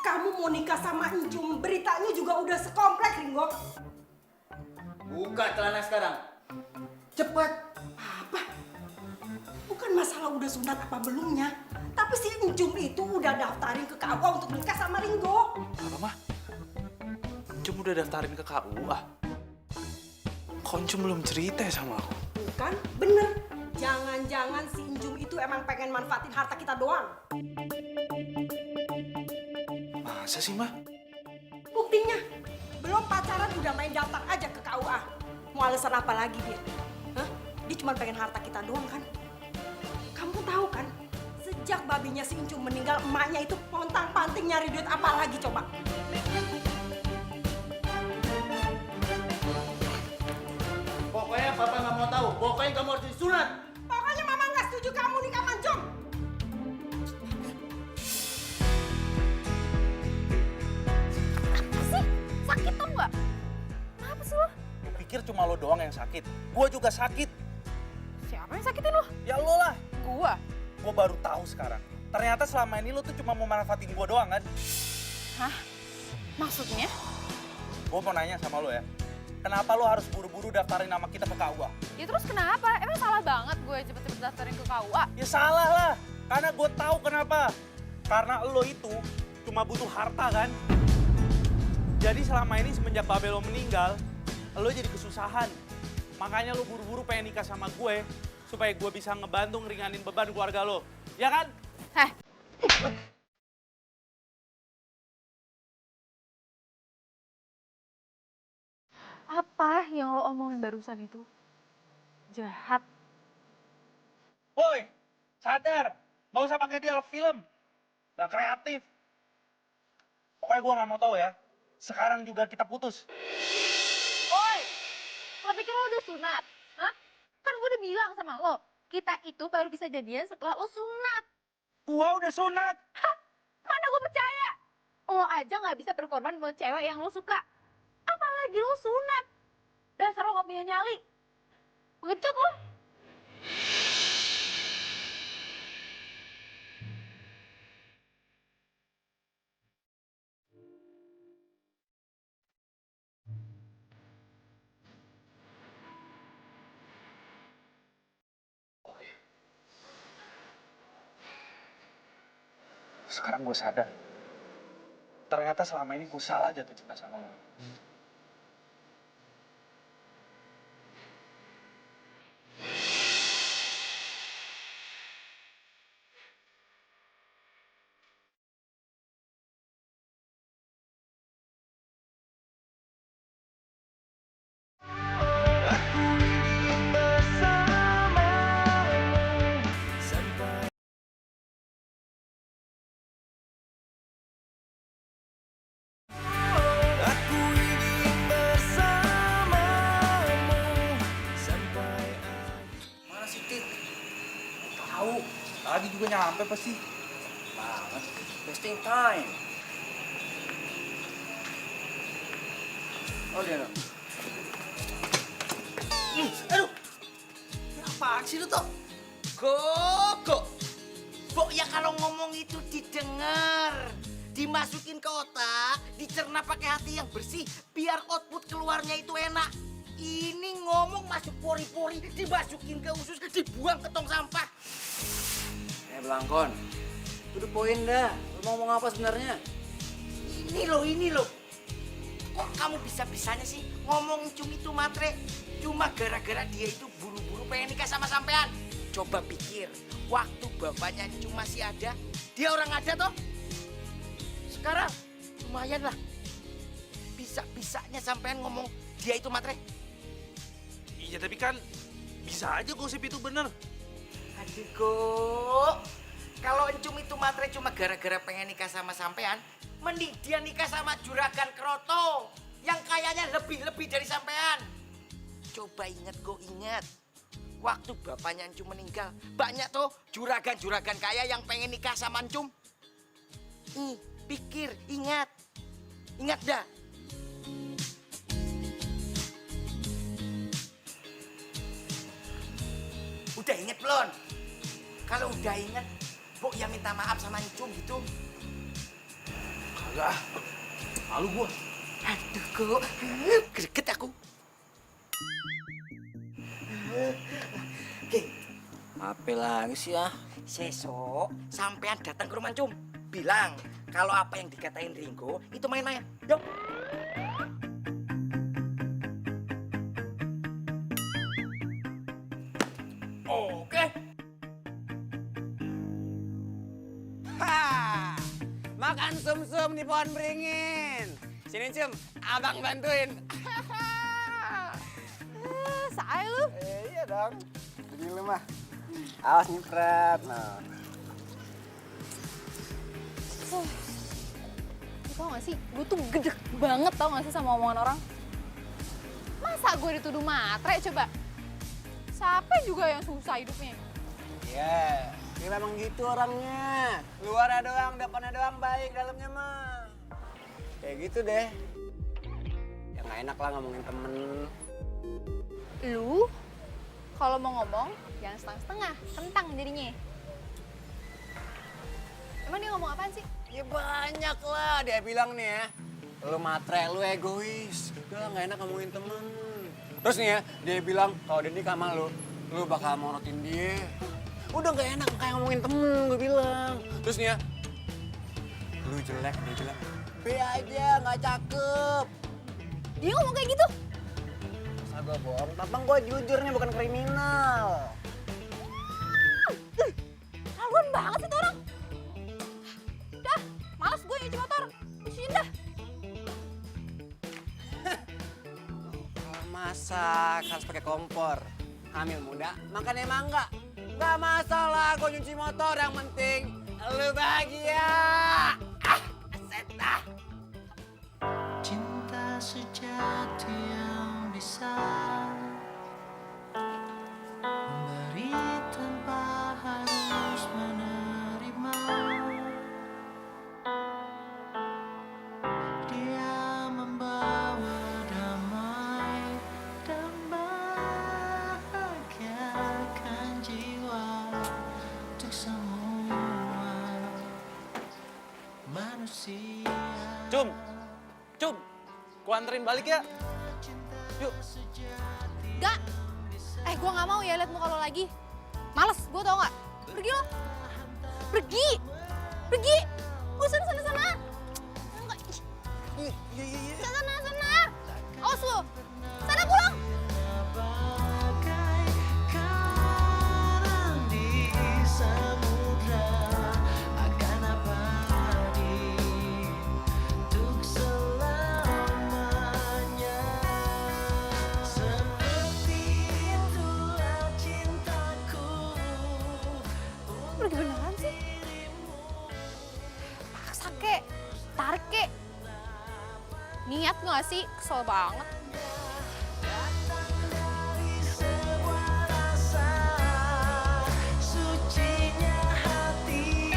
Kamu mau nikah sama Encum, beritanya juga udah sekomplek, Ringo. Buka celana sekarang. Cepat. Apa? Bukan masalah udah sunat apa belumnya, tapi si Encum itu udah daftarin ke KUA untuk nikah sama Ringo. Apa, Mah? Encum udah daftarin ke KUA? Kok Encum belum cerita ya sama aku? Bukan? Bener. Jangan-jangan si Encum itu emang pengen manfaatin harta kita doang. Masa sih, Mah? Buktinya, belum pacaran udah main daftar aja ke KUA. Mau alasan apa lagi dia? Hah? Dia cuma pengen harta kita doang kan? Kamu tahu kan, sejak babinya si Encum meninggal, emaknya itu pontang-panting nyari duit apa lagi coba? Pokoknya papa nggak mau tahu. Pokoknya kamu harus disunat. Pokoknya mama nggak setuju kamu nikah sama Encum. Apa sih? Sakit tau nggak? Kenapa sih lo? Lu pikir cuma lo doang yang sakit? Gua juga sakit. Siapa yang sakitin lo? Ya lo lah. Gua. Gua baru tahu sekarang. Ternyata selama ini lo tuh cuma mau manfaatin gua doang kan? Hah? Maksudnya? Gua mau nanya sama lo ya. Kenapa lo harus buru-buru daftarin nama kita ke KUA? Ya terus kenapa? Emang salah banget gue cepet-cepet daftarin ke KUA? Ya salah lah. Karena gue tahu kenapa. Karena lo itu cuma butuh harta kan? Jadi selama ini semenjak Babe lo meninggal, lo jadi kesusahan. Makanya lo buru-buru pengen nikah sama gue supaya gue bisa ngebantu ngeringanin beban keluarga lo. Ya kan? Heh. Apa yang lo omongin barusan itu? Jahat. Woi, sadar. Gak usah pakai dialog film. Gak kreatif. Pokoknya gue gak mau tahu ya. Sekarang juga kita putus. Oi, lo pikir lo udah sunat? Hah? Kan gue udah bilang sama lo, kita itu baru bisa jadian setelah lo sunat. Gua udah sunat. Hah? Mana gue percaya? Lo aja nggak bisa berkorban buat cewek yang lo suka. Apalagi lo sunat. Dasar lo gak punya nyali. Pengecut lo. Sekarang gue sadar. Ternyata selama ini gue salah jatuh cinta sama lo. Mana sih, Tit? Tahu. Tadi juga nyampe pasti. Banget. Wasting time. Oh, dia. Aduh. Apaan sih lu tuh? Kok? Bok ya kalau ngomong itu didengar. Dimasukin ke otak, dicerna pakai hati yang bersih, biar output keluarnya itu enak. Ini ngomong masuk pori-pori, dimasukin ke usus, dibuang ke tong sampah. Belangkon. Itu the point dah. Lu mau ngomong apa sebenarnya? Ini loh. Kok kamu bisa-bisanya sih ngomong Encum itu matre? Cuma gara-gara dia itu buru-buru pengen nikah sama sampean. Coba pikir, waktu bapaknya Encum masih ada, dia orang ada toh? Sekarang lumayan lah. Bisa-bisanya sampean ngomong dia itu matre. Iya tapi kan bisa aja gosip itu bener. Aduh kok, Kalau Encum itu matre cuma gara-gara pengen nikah sama sampean, mending dia nikah sama juragan Kroto yang kayaknya lebih-lebih dari sampean. Coba inget kok, inget. Waktu bapaknya Encum meninggal, banyak tuh juragan-juragan kaya yang pengen nikah sama Encum. Pikir, ingat. Ingat dah. Udah inget belum? Kalau udah inget, Bok ya minta maaf sama Encum gitu. Kagak. Malu gua. Aduh kok, greget aku. Oke, Apa lagi sih ya? sesok sampean datang ke rumah Encum. Bilang kalau apa yang dikatain Ringo itu main-main. Yuk. Oke. Makan sum-sum di pohon beringin. Sini Cum, abang bantuin. Say lu. Iya dong. Jadi lu mah. Awas nyiprat. Nah. Lu tau gak sih, gue tuh gedek banget tau gak sih sama omongan orang. Masa gue dituduh matre coba? Siapa juga yang susah hidupnya? Iya, dia memang gitu orangnya. Luarnya doang, depannya doang baik, dalamnya mah. Kayak gitu deh. Ya nggak enak lah ngomongin temen. Lu kalau mau ngomong jangan setengah-setengah, kentang jadinya. Emang dia ngomong apaan sih? Ya banyak lah, dia bilang nih ya. Lu matre, lu egois. Udah nggak enak ngomongin temen. Terus nih ya, dia bilang kalau dia nikah sama lu bakal morotin dia. Udah nggak enak kayak ngomongin temen, gue bilang. Terus nih ya, lu jelek, dia bilang. B aja, nggak cakep. Dia ngomong kayak gitu? Masa gue bohong? Tapang gue jujur nih, bukan kriminal. Haluan banget sih tuh orang. Dah, males gue nyuci motor. Cuciin dah. Masak harus pakai kompor. Hamil muda, makannya mangga. Nggak masalah gue nyuci motor, yang penting lu bahagia. Aset dah. Cinta sejati yang bisa memberi tanpa harus menerima. Dia membawa damai dan bahagiakan jiwa untuk semua manusia. Cum, gua anterin balik ya. Yuk. Gak. Gue gak mau ya liat muka lo lagi. Males, gue tau gak? Pergi lo. Pergi. Pergi. Gue sana. Enggak. Sana. Awas lo. Sana pulang. Karang di samudra akan abadi untuk selamanya. Seperti itulah cintaku. Pergi beneran sih? Paksa kek. Tarik kek. Niat gak sih? Kesel banget. Sebuah rasa sucinya hati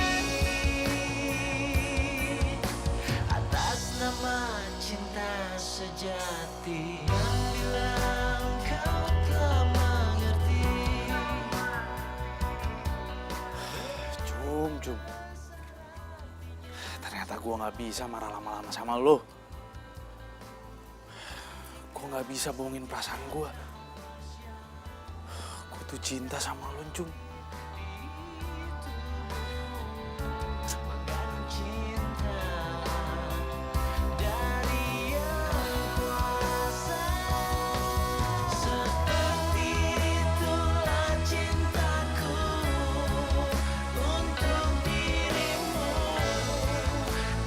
atas nama cinta sejati. Bila engkau telah mengerti. Cum. Ternyata gua nggak bisa marah lama-lama sama lo. Gua nggak bisa bohongin perasaan gua. Gua tuh cinta sama lo, Cum. Cinta dari yang kuasa. Seperti itulah cintaku untuk dirimu.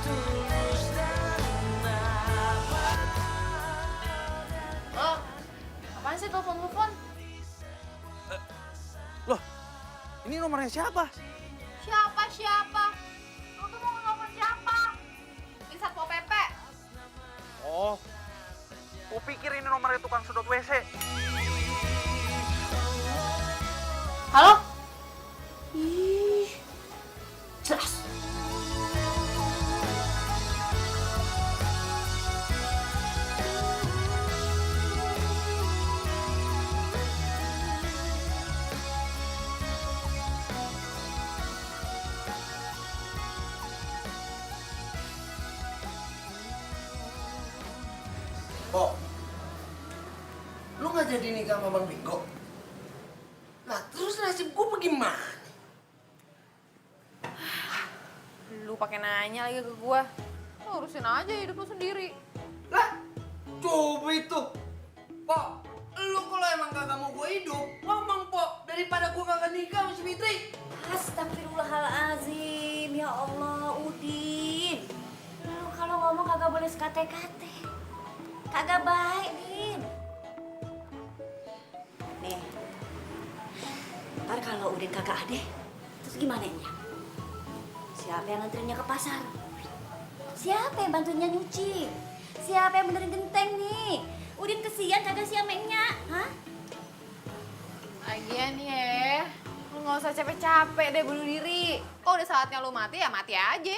Tulus dan abadi. Oh, apaan sih telepon? Loh, ini nomornya siapa? Siapa siapa? Lo tuh mau nelfon siapa? Ini Satpol PP. Oh, gue pikir ini nomornya tukang sedot WC. Halo? Ih, jelas. Kok? Lu nggak jadi nikah sama Bang Bingo? Nah, terus nasib gue bagaimana? Lu pakai nanya lagi ke gua. Lu urusin aja hidup lu sendiri. Lah, coba itu. Pok, lu kalau emang kagak mau gue hidup, ngomong, Pok. Daripada gue kagak nikah sama si Fitri. Astagfirullahalazim, ya Allah, Udin. Lu kalau ngomong kagak boleh sekate-kate. Kagak baik, Din. Nih, ntar kalau Udin kagak ada, terus gimana ya? Siapa yang nganterinnya ke pasar? Siapa yang bantunya nyuci? Siapa yang benerin genteng nih? Udin kesian kagak siang mainnya, hah? Lagian ya, lu gak usah capek-capek deh bunuh diri. Kok udah saatnya lu mati ya mati aja.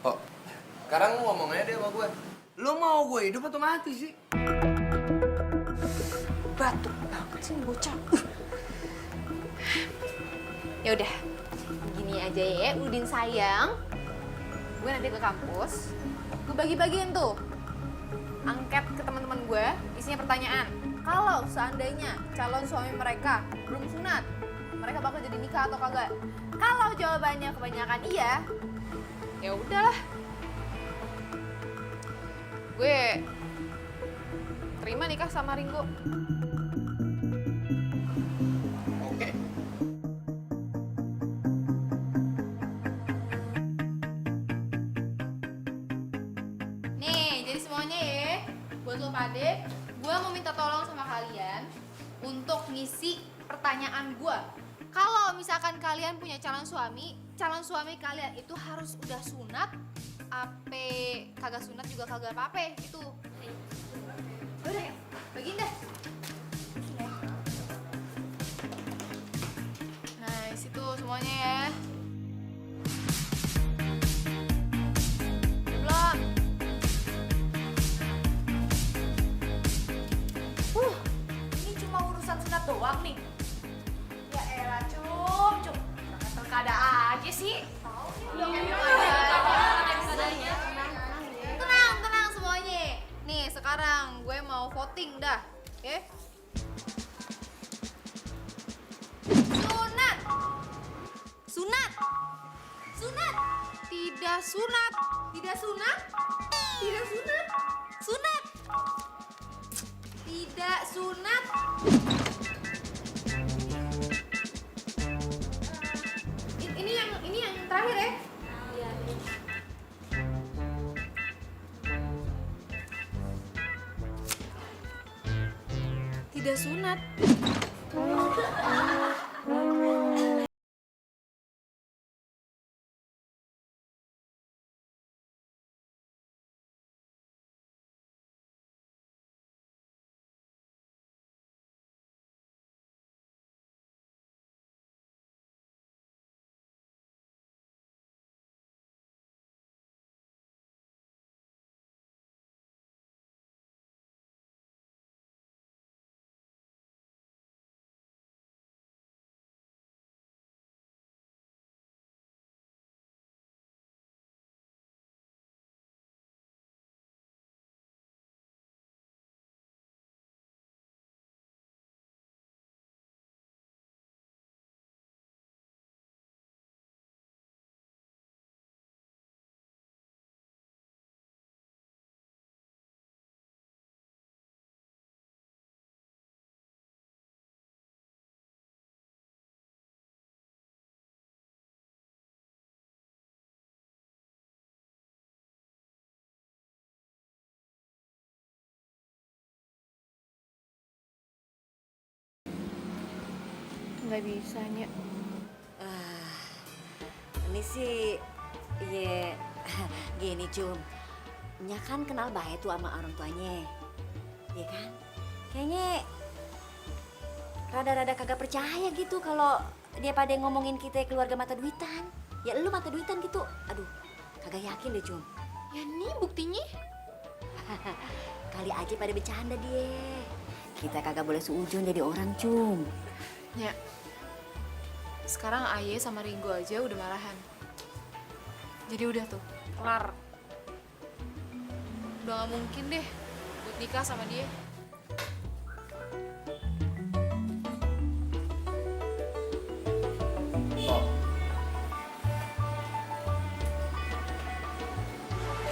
Pok. Sekarang lu ngomong aja deh sama gue. Lu mau gue hidup atau mati sih? Batuk banget sih bocah. Ya udah, gini aja ya, Udin sayang. Gue nanti ke kampus, gue bagi-bagiin tuh angket ke teman-teman gue, isinya pertanyaan. Kalau seandainya calon suami mereka belum sunat, mereka bakal jadi nikah atau kagak? Kalau jawabannya kebanyakan iya, ya udahlah. Gue terima nikah sama Ringo. Oke. Nih, jadi semuanya ya, buat lo pade, gue mau minta tolong sama kalian untuk ngisi pertanyaan gue. Kalau misalkan kalian punya calon suami kalian itu harus udah sunat, kagak sunat juga kagak apa-apa gitu. Udah, bagiin dah. Nah, situ semuanya ya. Belum. Ini cuma urusan sunat doang nih. Ya elah, cum. Terkada aja sih. Tenang semuanya. Nih, sekarang gue mau voting dah. Oke? Sunat. Sunat. Sunat. Tidak sunat. Tidak sunat. Tidak sunat. Sunat. Tidak sunat. Ini yang terakhir ya. Iya. Tidak sunat. Nggak bisanya. ini sih, ya gini Cum. Nya kan kenal baik tuh sama orang tuanya, ya kan? Kayaknya rada-rada kagak percaya gitu kalau dia pada ngomongin kita keluarga mata duitan. Ya lu mata duitan gitu, aduh kagak yakin deh Cum. Ya nih buktinya. Kali aja pada bercanda dia. Kita kagak boleh seujung jadi orang Cum. Ya. Sekarang Aye sama Ringo aja udah marahan. Jadi udah tuh, kelar. Udah gak mungkin deh buat nikah sama dia.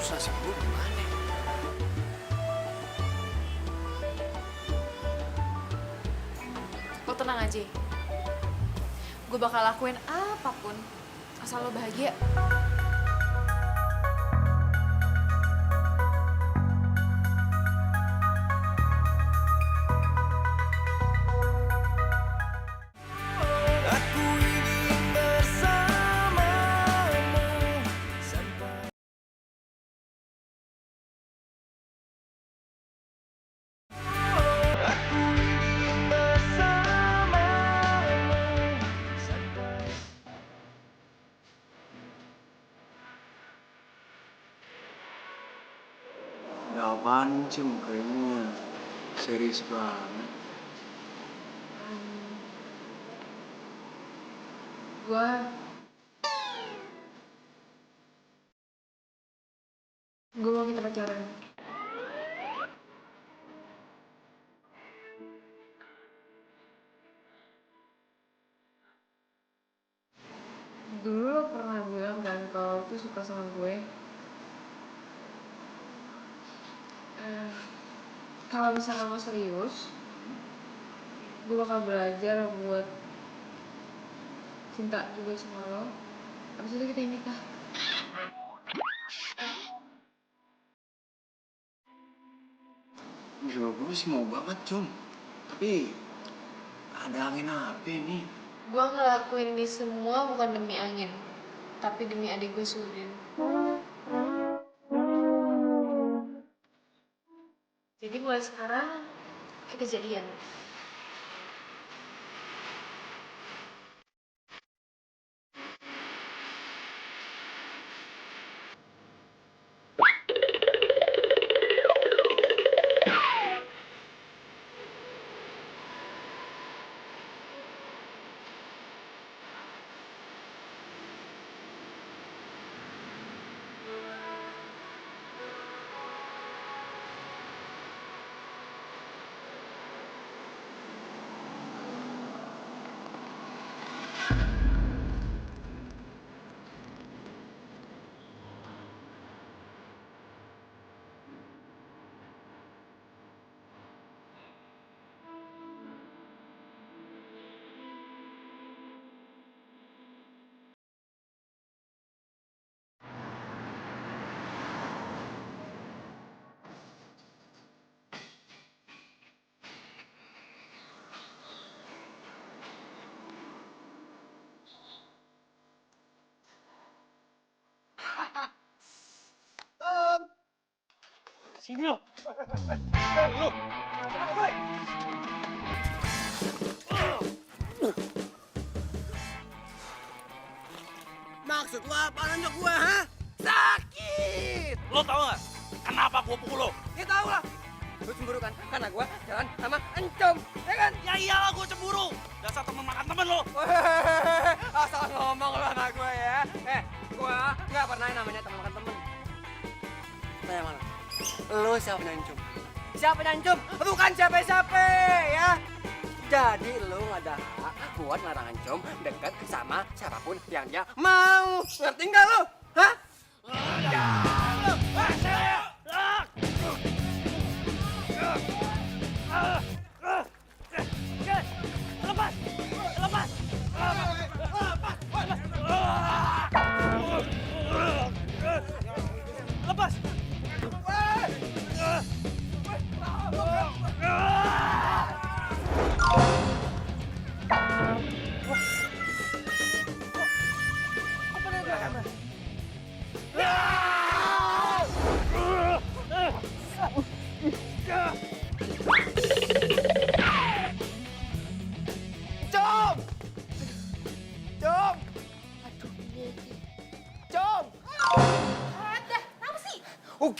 Susah sembuh gimana? Lo tenang aja. Gue bakal lakuin apapun asal lo bahagia. Aku ingin bersamamu sampai aku ingin bersamamu sampai Ya apaan sih mukanya? Serius banget. Gue mau kita pacaran. Dulu lo pernah bilang kan kalau lo tuh suka sama gue. Kalau misalnya lo serius, gue bakal belajar buat cinta juga sama lo. Abis itu kita nikah. Juga gue sih mau banget Cum. Tapi ada angin apa nih? Gue ngelakuin ini semua bukan demi angin, tapi demi adik gue Sudin. Jadi mulai sekarang kita jadian. Sini lo. Lo. Kenapa, Boy? Maksud lo apaan nonjok gue, ha? Sakit! Lo tau gak kenapa gua pukul lo? Ya tau lah. Lu cemburu kan? Karena gue jalan sama Encom, ya kan? Ya iyalah gua cemburu. Dasar temen makan temen lo. Asal ngomong lo anak gue ya. Gue nggak pernah yang namanya teman makan temen. Tanya mana? Lo siapa Encom? Siapa Encom? Bukan siapa-siapa ya. Jadi lo nggak ada hak buat ngarang Encom deket sama siapapun yang dia mau. Ngerti nggak lo? Hah? Lepas. Lepas. Lepas.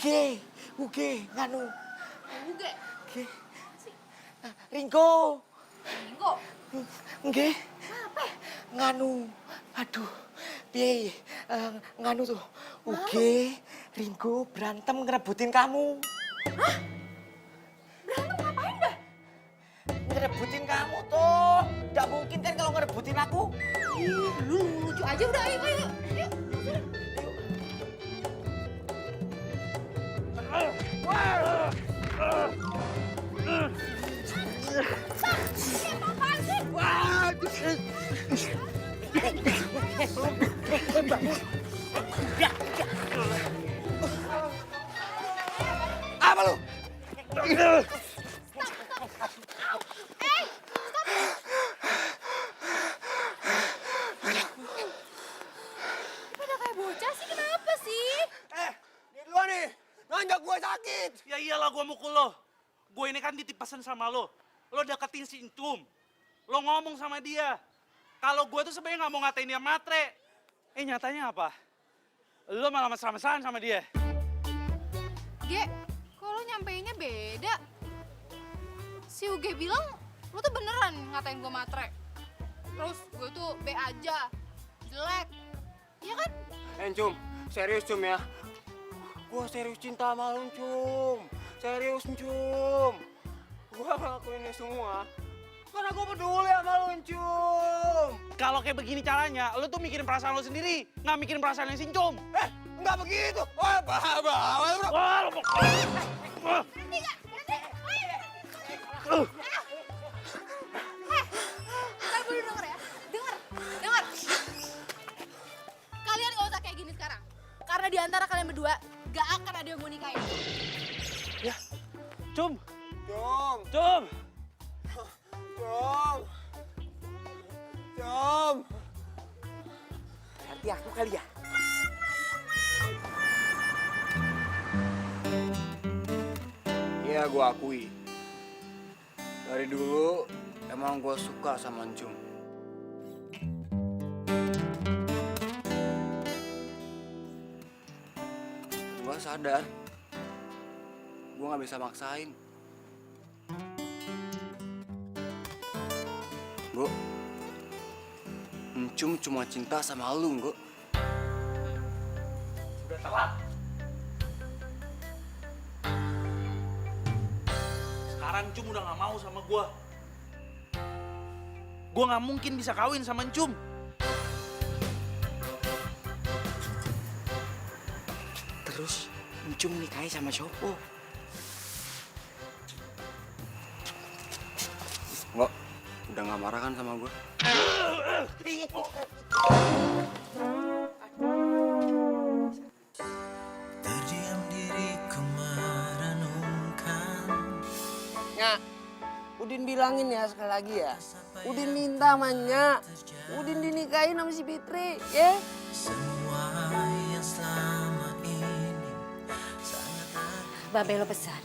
Uge, nganu. Uge. Uge. Ringgo. Ringgo. Nggih. Nganu. Aduh. Piye? Nganu tuh. Uge, Ringgo berantem ngerebutin kamu. Hah? Berantem ngapain dah? Ngerebutin kamu tuh. Nggak mungkin kan kalau ngerebutin aku. Ih, lu lucu aja udah, ayo, ayo. Yuk. Apa lu? Pada kayak bocah sih, kenapa sih? Dia duluan nih, nanjak gue sakit. Ya iyalah gue mukul lo. Gue ini kan titipasan sama lo. Lo deketin si Encum. Lo ngomong sama dia. Kalau gue tuh sebenarnya nggak mau ngatain dia matre. Nyatanya apa? Lo malah mesra-mesraan sama dia. Ge, kok lo nyampeinnya beda? Si Uge bilang, lo tuh beneran ngatain gue matre. Terus gue tuh B aja, jelek. Iya kan? Cum, serius Cum ya. Gue serius cinta sama lu Cum. Serius Cum. Gue ngelakuin ini semua karena gue peduli sama lu Cum. Kalau kayak begini caranya, lo tuh mikirin perasaan lo sendiri. Nggak mikirin perasaan yang si Encum. Enggak begitu. Wah, bahaya. Wah, lo Berhenti gak? Berhenti! Ntar gue denger ya. Dengar. Kalian gak usah kayak gini sekarang. Karena di antara kalian berdua, gak akan ada yang mau nikahin. Ya, Cum. Cum. Cum. Cum. Cum. Berarti aku kali ya. Iya, gue akui. Dari dulu, emang gue suka sama Encum. Gue sadar, gue gak bisa maksain. Gue, Encum cuma cinta sama lu, gue. Udah telat. Sekarang Encum udah gak mau sama gue. Gue gak mungkin bisa kawin sama Encum. Terus Encum nikahi sama siapa? Enggak, udah gak marah kan sama gue? Terdiam diriku merenungkan. Nyak, Udin bilangin ya sekali lagi ya. Udin minta sama Nyak. Udin dinikahin sama si Fitri, ya? Semua yang selama ini sangat Babe lo pesan.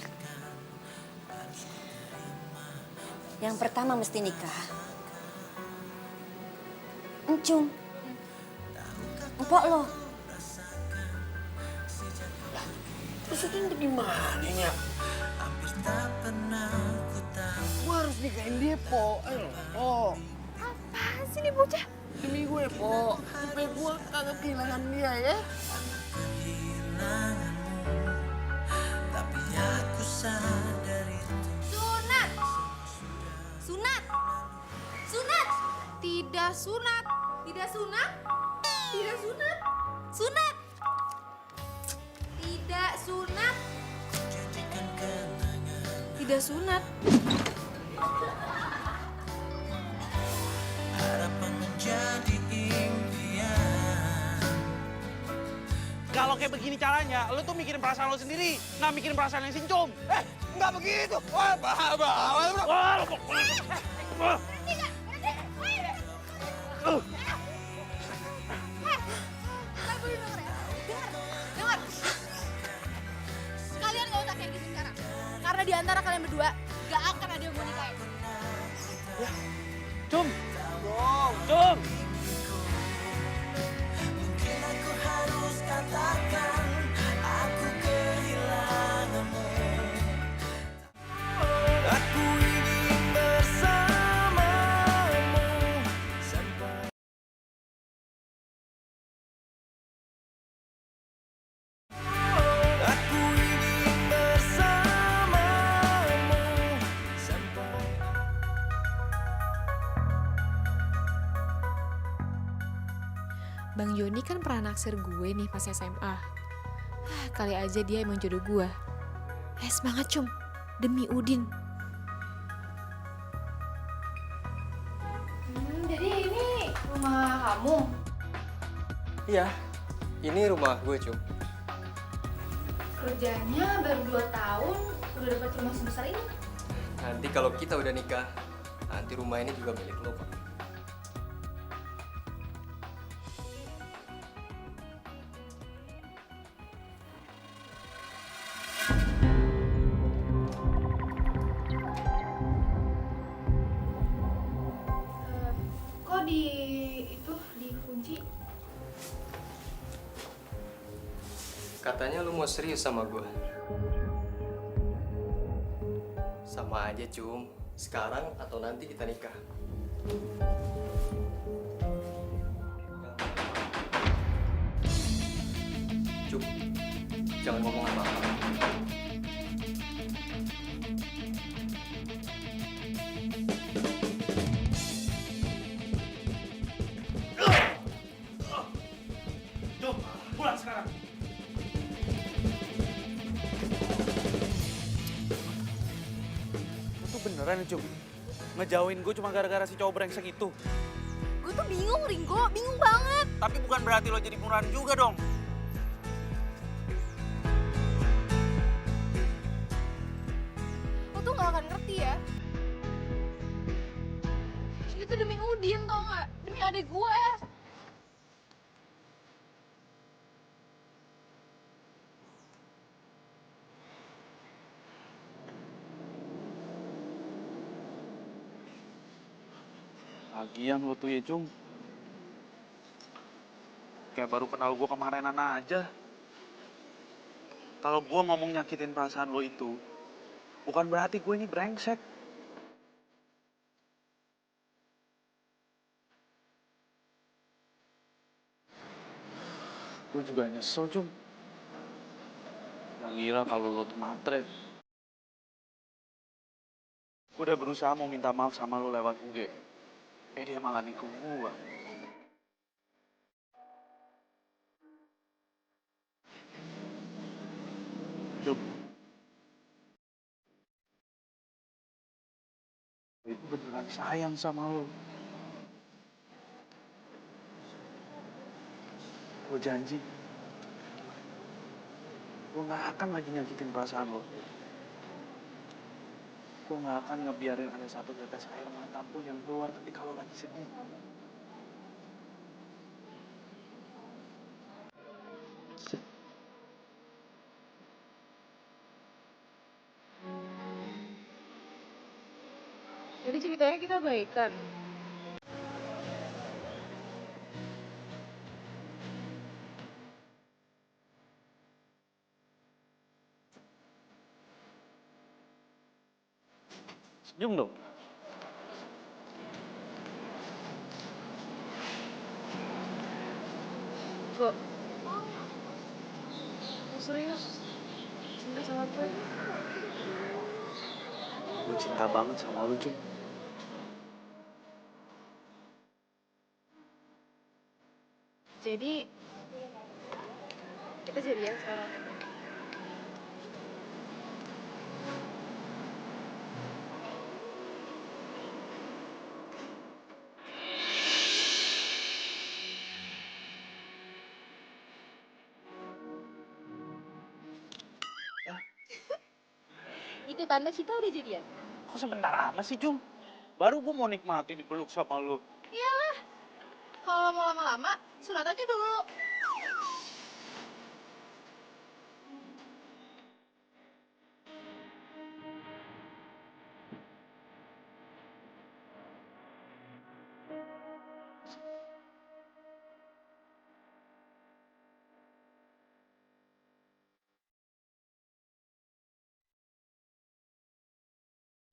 Yang pertama mesti nikah. Encum. Empok lo. Terus Udin gimana, Nyak? hampir tak pernah ku tahu. Gue harus nikahin dia, Po. Ayo, Po. Apaan sih nih bocah? Demi gue, Po. Supaya gue kagak kehilangan dia, ya? Kehilanganmu, tapi aku sadar itu. Sunat! Sunat! Sunat! Tidak sunat! Tidak sunat! Tidak sunat! Sunat! Tidak sunat! Jadikan kenangan Tidak sunat! harapan menjadi impian. Kalau kayak begini caranya, lo tuh mikirin perasaan lo sendiri. Nggak mikirin perasaan yang si Encum. Enggak begitu. Wah, bahaya. Wah, lo Wah. Berhenti gak? Berhenti! Ntar gue denger ya. Dengar. Kalian gak usah kayak gitu sekarang. Karena di antara kalian berdua, gak akan ada yang mau nikahin. Cum. Cum. Mungkin aku harus katakan aku kehilangan. Bang Joni kan pernah naksir gue nih pas SMA. Kali aja dia emang jodoh gue. Semangat Cum, demi Udin. Jadi ini rumah kamu? Iya, ini rumah gue, Cum. Kerjanya baru 2 tahun, udah dapat rumah sebesar ini? Nanti kalau kita udah nikah, nanti rumah ini juga milik lo, kok. Kok dikunci? Katanya lu mau serius sama gue. Sama aja, Cum. Sekarang atau nanti kita nikah. Cum, jangan ngomong apa-apa. Jom, pulang sekarang. Lu tuh beneran ya, Jom? Ngejauhin gue cuma gara-gara si cowok brengsek itu? Gue tuh bingung, Ringo. Bingung banget. Tapi bukan berarti lo jadi murahan juga dong. Lo tuh gak akan ngerti ya. Itu demi Udin, tau gak? Demi adik gue. Lagian lo tuh ya, Cung. Kayak baru kenal gue kemarinan aja. Kalau gue ngomong nyakitin perasaan lo itu, bukan berarti gue ini brengsek. Gue juga nyesel, Cung. Yang ngira kalau lo tuh matre. Gue udah berusaha mau minta maaf sama lo lewat UG. Dia malah nikung gue. Cung. Itu beneran sayang sama lo. Gue janji. Gue gak akan lagi nyakitin perasaan lo. Gue gak akan ngebiarin ada satu tetes air mata pun yang keluar ketika lo lagi sedih. Jadi ceritanya kita baikan. Senyum dong. Kok? Lo serius? Cinta sama gue? Gue cinta banget sama lo, Cung. Jadi kita jadian sekarang. Itu tanda kita udah jadian. Kok sebentar amat sih, Cung? Baru gue mau nikmati dipeluk sama lo. Iyalah. Kalau mau lama-lama, sunat aja dulu.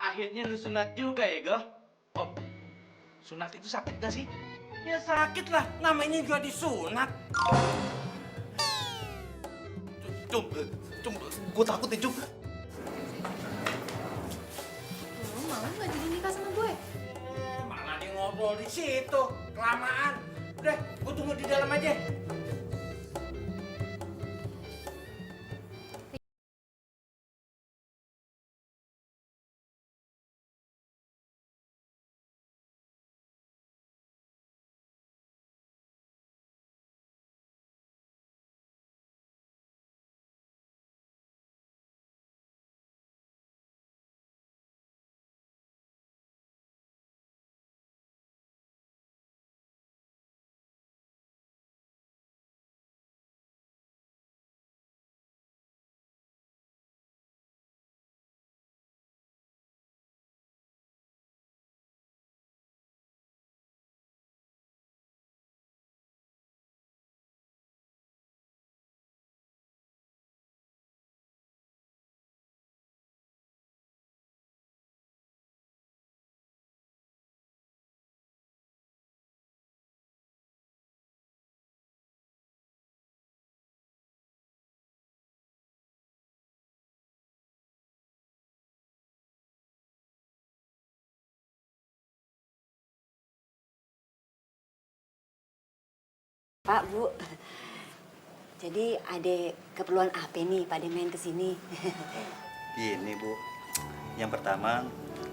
Akhirnya lu sunat juga ya, Go? Om, sunat itu sakit gak sih? Ya sakit lah, namanya juga disunat. Cung, gue takut ya, Cung. Lo mau gak jadi nikah sama gue? Mana dia ngobrol di situ, kelamaan. Udah, gue tunggu di dalam aja. Pak, Bu. Jadi ada keperluan apa nih Pak De main ke sini? Gini Bu, yang pertama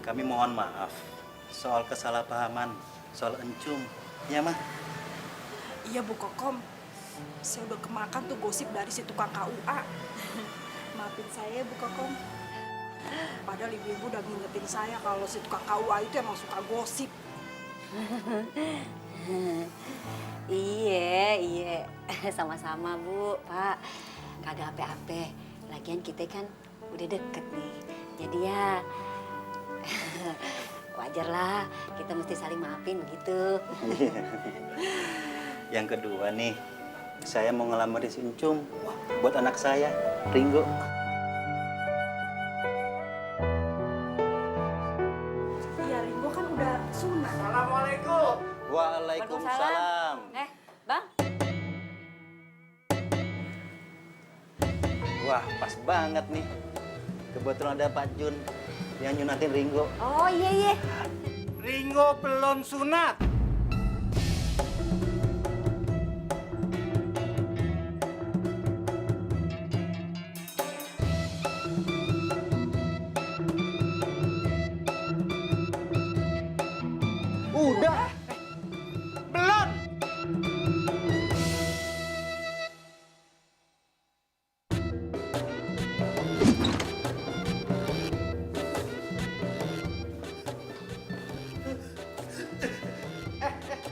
kami mohon maaf soal kesalahpahaman, soal Encum. Ya mah? Iya Bu Kokom, saya udah kemakan tuh gosip dari si tukang KUA. Maafin saya Bu Kokom. Padahal ibu-ibu udah ngingetin saya kalau si tukang KUA itu emang suka gosip. Iya, sama-sama Bu, Pak. Kagak apa-apa. Lagian kita kan udah deket nih. Jadi ya wajar lah kita mesti saling maafin begitu. Yang kedua nih, saya mau ngelamar si Encum buat anak saya, Ringo. Iya, Ringo kan udah sunat. Assalamualaikum. Waalaikumsalam. Bang. Wah, pas banget nih. Kebetulan ada Pak Jun yang nyunatin Ringo. Oh iya. Ringo belum sunat. Udah. Belum.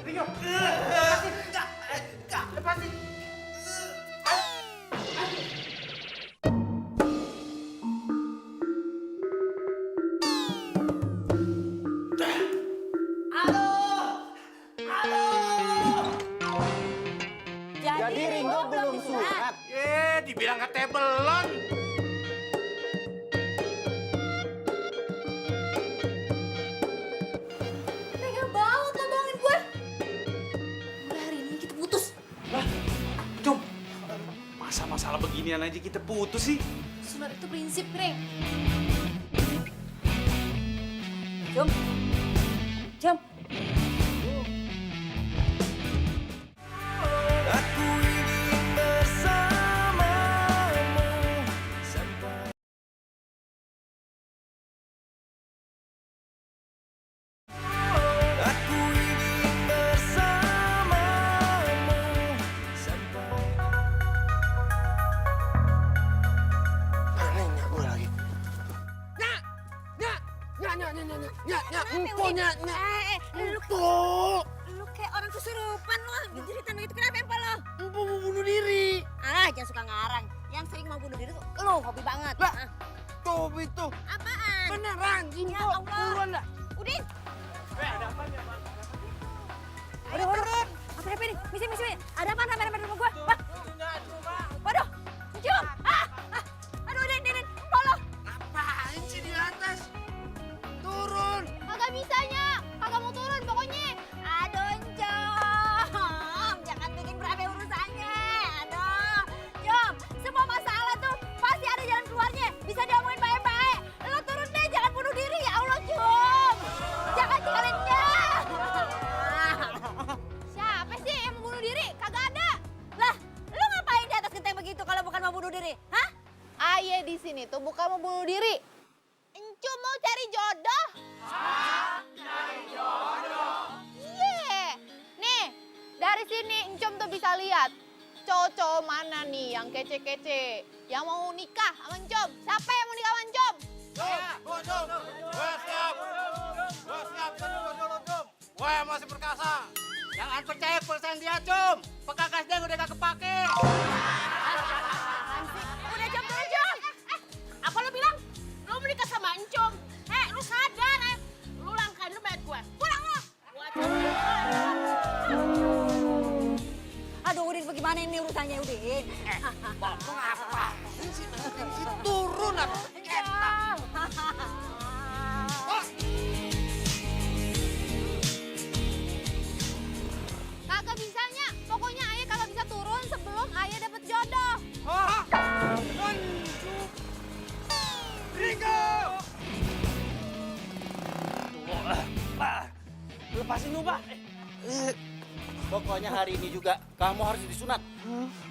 Ringo. Lepasin. Jadi Ringo belum sunat. Dibilang katanya belum. Tega banget lo bohongin gue. Mulai hari ini kita putus. Cum, masa masalah beginian aja kita putus sih? Sunat itu prinsip, Reng. Jom. Aku ingin bersamamu sampai aku ingin bersamamu sampai Anehnya gue lagi. Lu kayak orang kesurupan lo. Jeritan begitu kenapa empal lo? Mau bunuh diri. Jangan suka ngarang. Yang sering mau bunuh diri tuh lo hobi banget. Lah, tuh itu. Apaan? Beneran, Ya Jimbo. Allah. Buruan dah. Udin. Ada apa nih, Bang? Waduh. Apa nih? Misi. Ada apa sampai rumah gua? Wah. Waduh. Cium. Aduh, Udin. Polo. Apaan sih di atas? Turun. Kagak bisanya. Kagak mau turun pokoknya. Aduh, Jom. Jangan bikin berapa urusannya. Aduh. Jom, semua masalah tuh pasti ada jalan keluarnya. Bisa diomongin baik-baik. Lo turun deh, jangan bunuh diri. Ya Allah, Jom. kita lihat cowok-cowok mana nih yang kece-kece, yang mau nikah sama Encom. Siapa yang mau nikah sama Encom? Gue masih perkasa. Jangan percaya persen dia, Cum. Pekakas dia udah gak kepake. Udah jam dulu, Jom. Apa lu bilang? Lu menikah sama Encom. Lu sadar, Lu langkain lu bayar gue. Pulang lu. Aduh, Udin bagaimana ini urusannya, Udin? Ngomong apa? Si turun apa? Kagak bisanya, pokoknya ayah kagak bisa turun sebelum ayah dapet jodoh. Ringo! Lepasin lu, Pak. Pokoknya hari ini juga kamu harus disunat.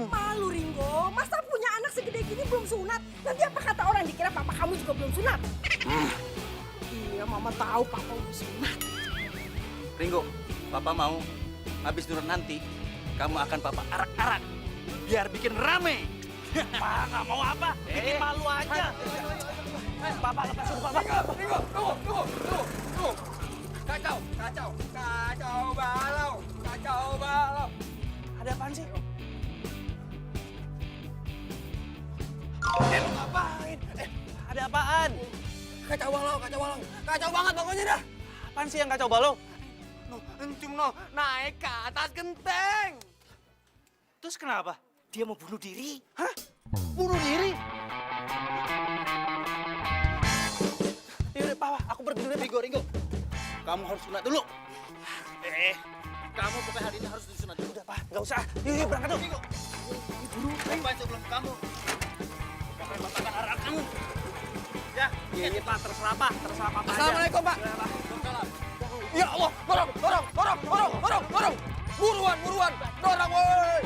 Malu, Ringo. Masa punya anak segede gini belum sunat? Nanti apa kata orang dikira papa kamu juga belum sunat? Iya, mama tahu papa udah sunat. Ringo, papa mau habis nurut nanti kamu akan papa arak-arak biar bikin rame. Pak, nggak mau apa? Bikin malu aja. Bapak lepasin, Bapak. Tunggu. Kacau balau. Ada apaan sih? Lu ngapain? Ada apaan? Kacau balau. Kacau banget pokoknya dah. Apaan sih yang kacau balau? Encum naik ke atas genteng. Terus kenapa? Dia mau bunuh diri. Hah? Bunuh diri? Yaudah, Pak, aku pergi dulu. Ringo, kamu harus sunat dulu. Kamu pokoknya hari ini harus disunat dulu. Udah, Pak, nggak usah. Yuk, berangkat dulu. Baik sebelum kamu. Pokoknya papa akan arak kamu. Ya, Iya, Pak, terserah, Pak. Terserah Papa aja. Assalamualaikum, Pak. Ya Allah, dorong. Buruan. Dorong, woi.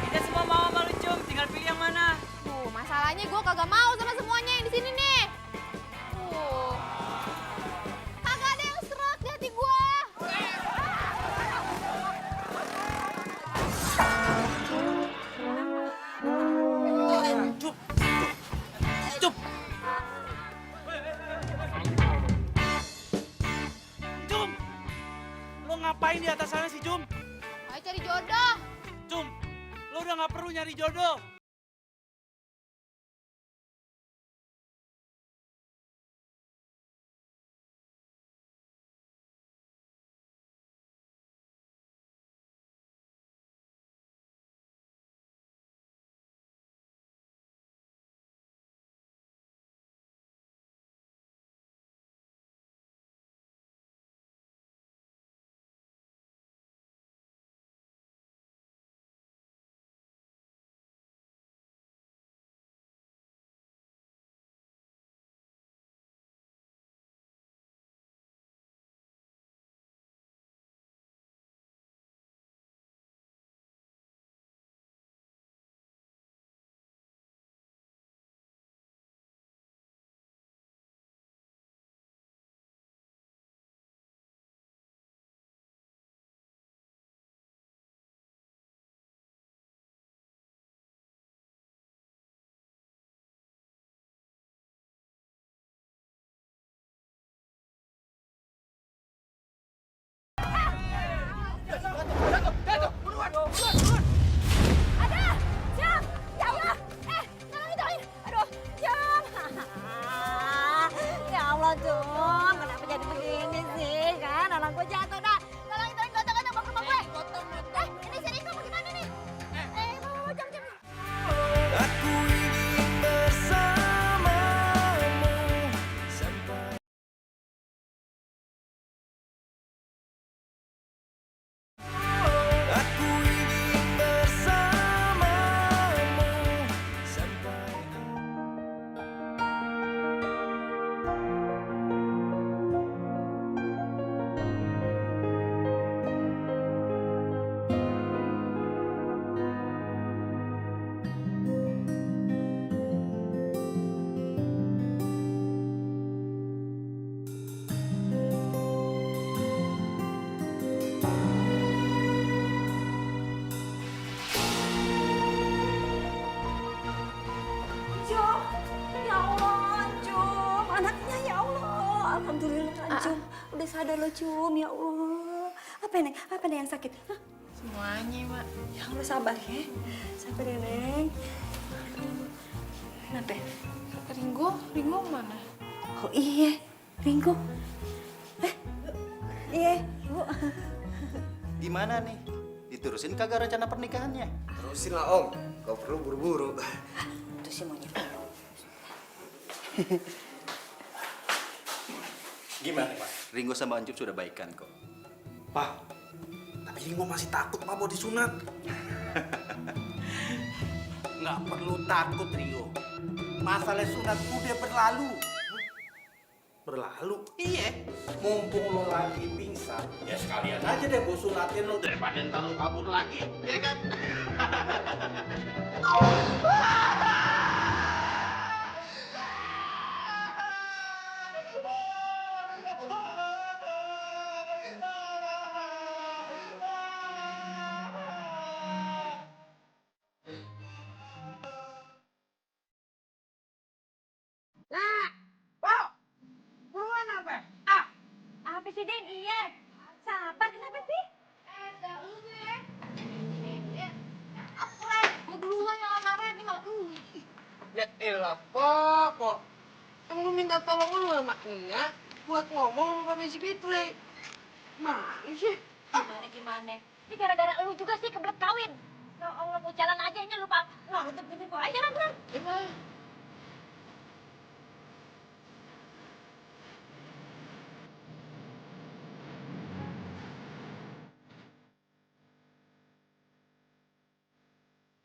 Kita semua mau sama lu, Cum. Tinggal pilih yang mana. Tuh, masalahnya gue kagak mau sama semuanya yang di sini nih. Tuh. Kagak ada yang seret di hati gue. Cum! Lo ngapain di atas sana sih, Cum? Ayo cari jodoh. Cum, lo udah nggak perlu nyari jodoh. Ada! Jam! Ya Allah! Tolongin! Aduh, Jam! Ya Allah, Cum. Kenapa jadi begini sih? Kan anak gue jatuh dah. Tolongin, gotong-gotong bang rumah gue! Ini sini, kamu gimana nih? Jam! Aku ingin bersamamu sampai aku ingin bersamamu sampai Alhamdulillah, Cum. Udah sadar lo, Cum. Ya Allah. Apa Neng? Apa Neng yang sakit? Hah? Semuanya, Mak. Ya Allah, sabar ya. Sabar ya, Neng. Kenapa? Ringo mana? Oh iya, Ringo. Iya, Bu. Gimana nih? Diterusin kagak rencana pernikahannya? Terusin lah Om, kau perlu buru-buru. Itu sih monyet. Gimana, Pak? Ringo sama Ancup sudah baikan kok. Pak, tapi Ringo masih takut Pak mau disunat. Nggak perlu takut, Rio. Masalah sunat udah berlalu. Berlalu? Iya. Mumpung lo lagi pingsan, ya sekalian aja deh gue sunatin lo daripada ntar lo kabur lagi. Ya kan? Apa sih, Den? Iya. Sabar, kenapa sih? Ya elah, Pok. Kan lu minta tolong lu sama Nya buat ngomong sama si Fitri. Mana sih? Gimana? Ini gara-gara lu juga sih kebelet kawin. Ya Allah, mau jalan aja ini lupa. Nah, untuk ini kok aja lah, Bang. Gimana?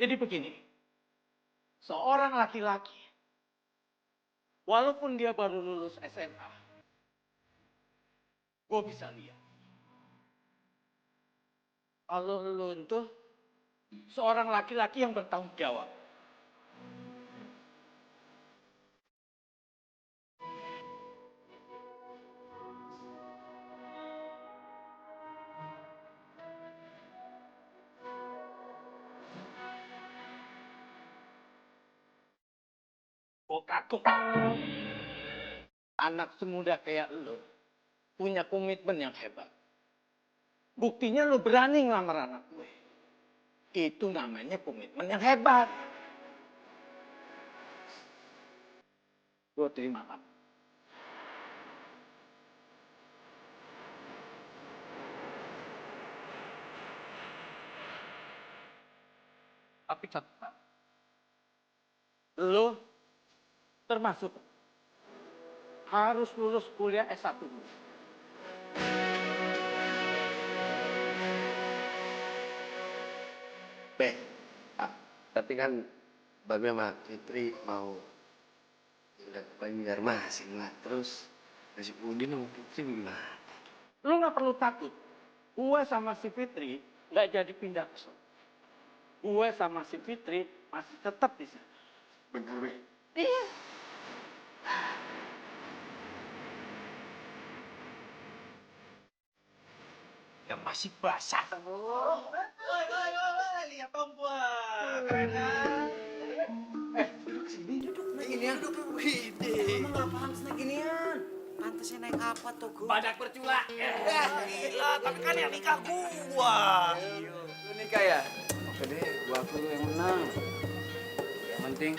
Jadi begini, seorang laki-laki, walaupun dia baru lulus SMA, gue bisa lihat. Kalau lu itu seorang laki-laki yang bertanggung jawab. Gue kagum. Anak semuda kayak lo punya komitmen yang hebat. Buktinya lo berani ngelamar anak gue. Itu namanya komitmen yang hebat. Gue terima kamu. Tapi catatan, lo termasuk harus lulus kuliah S1 dulu. Tapi kan Babe sama Fitri mau pindah ke Banjarmasin lah. Terus nasib Udin sama Fitri gimana? Lu nggak perlu takut. Gue sama si Fitri nggak jadi pindah ke sana. Gue sama si Fitri masih tetap di sana. Bener. Iya. Yang masih basah. Lihat perempuan. Duduk sini, duduk. Ginian. Emang apaan sih ginian? Pantasnya naik apa tuh, gue? Badak bercula. Gila, tapi kan yang nikah gua. Lu nikah ya? Oke deh, gua aku lu yang menang. Yang penting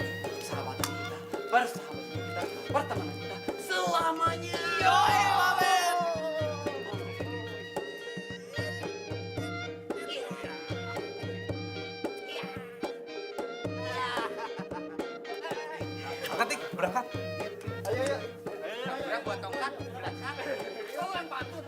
Sahabatan kita, persahabatan kita, pertemanan kita selamanya. Yoi, Baben. Berangkat, berangkat. Ayo. Buat tongkat, berangkat. Jangan patuh.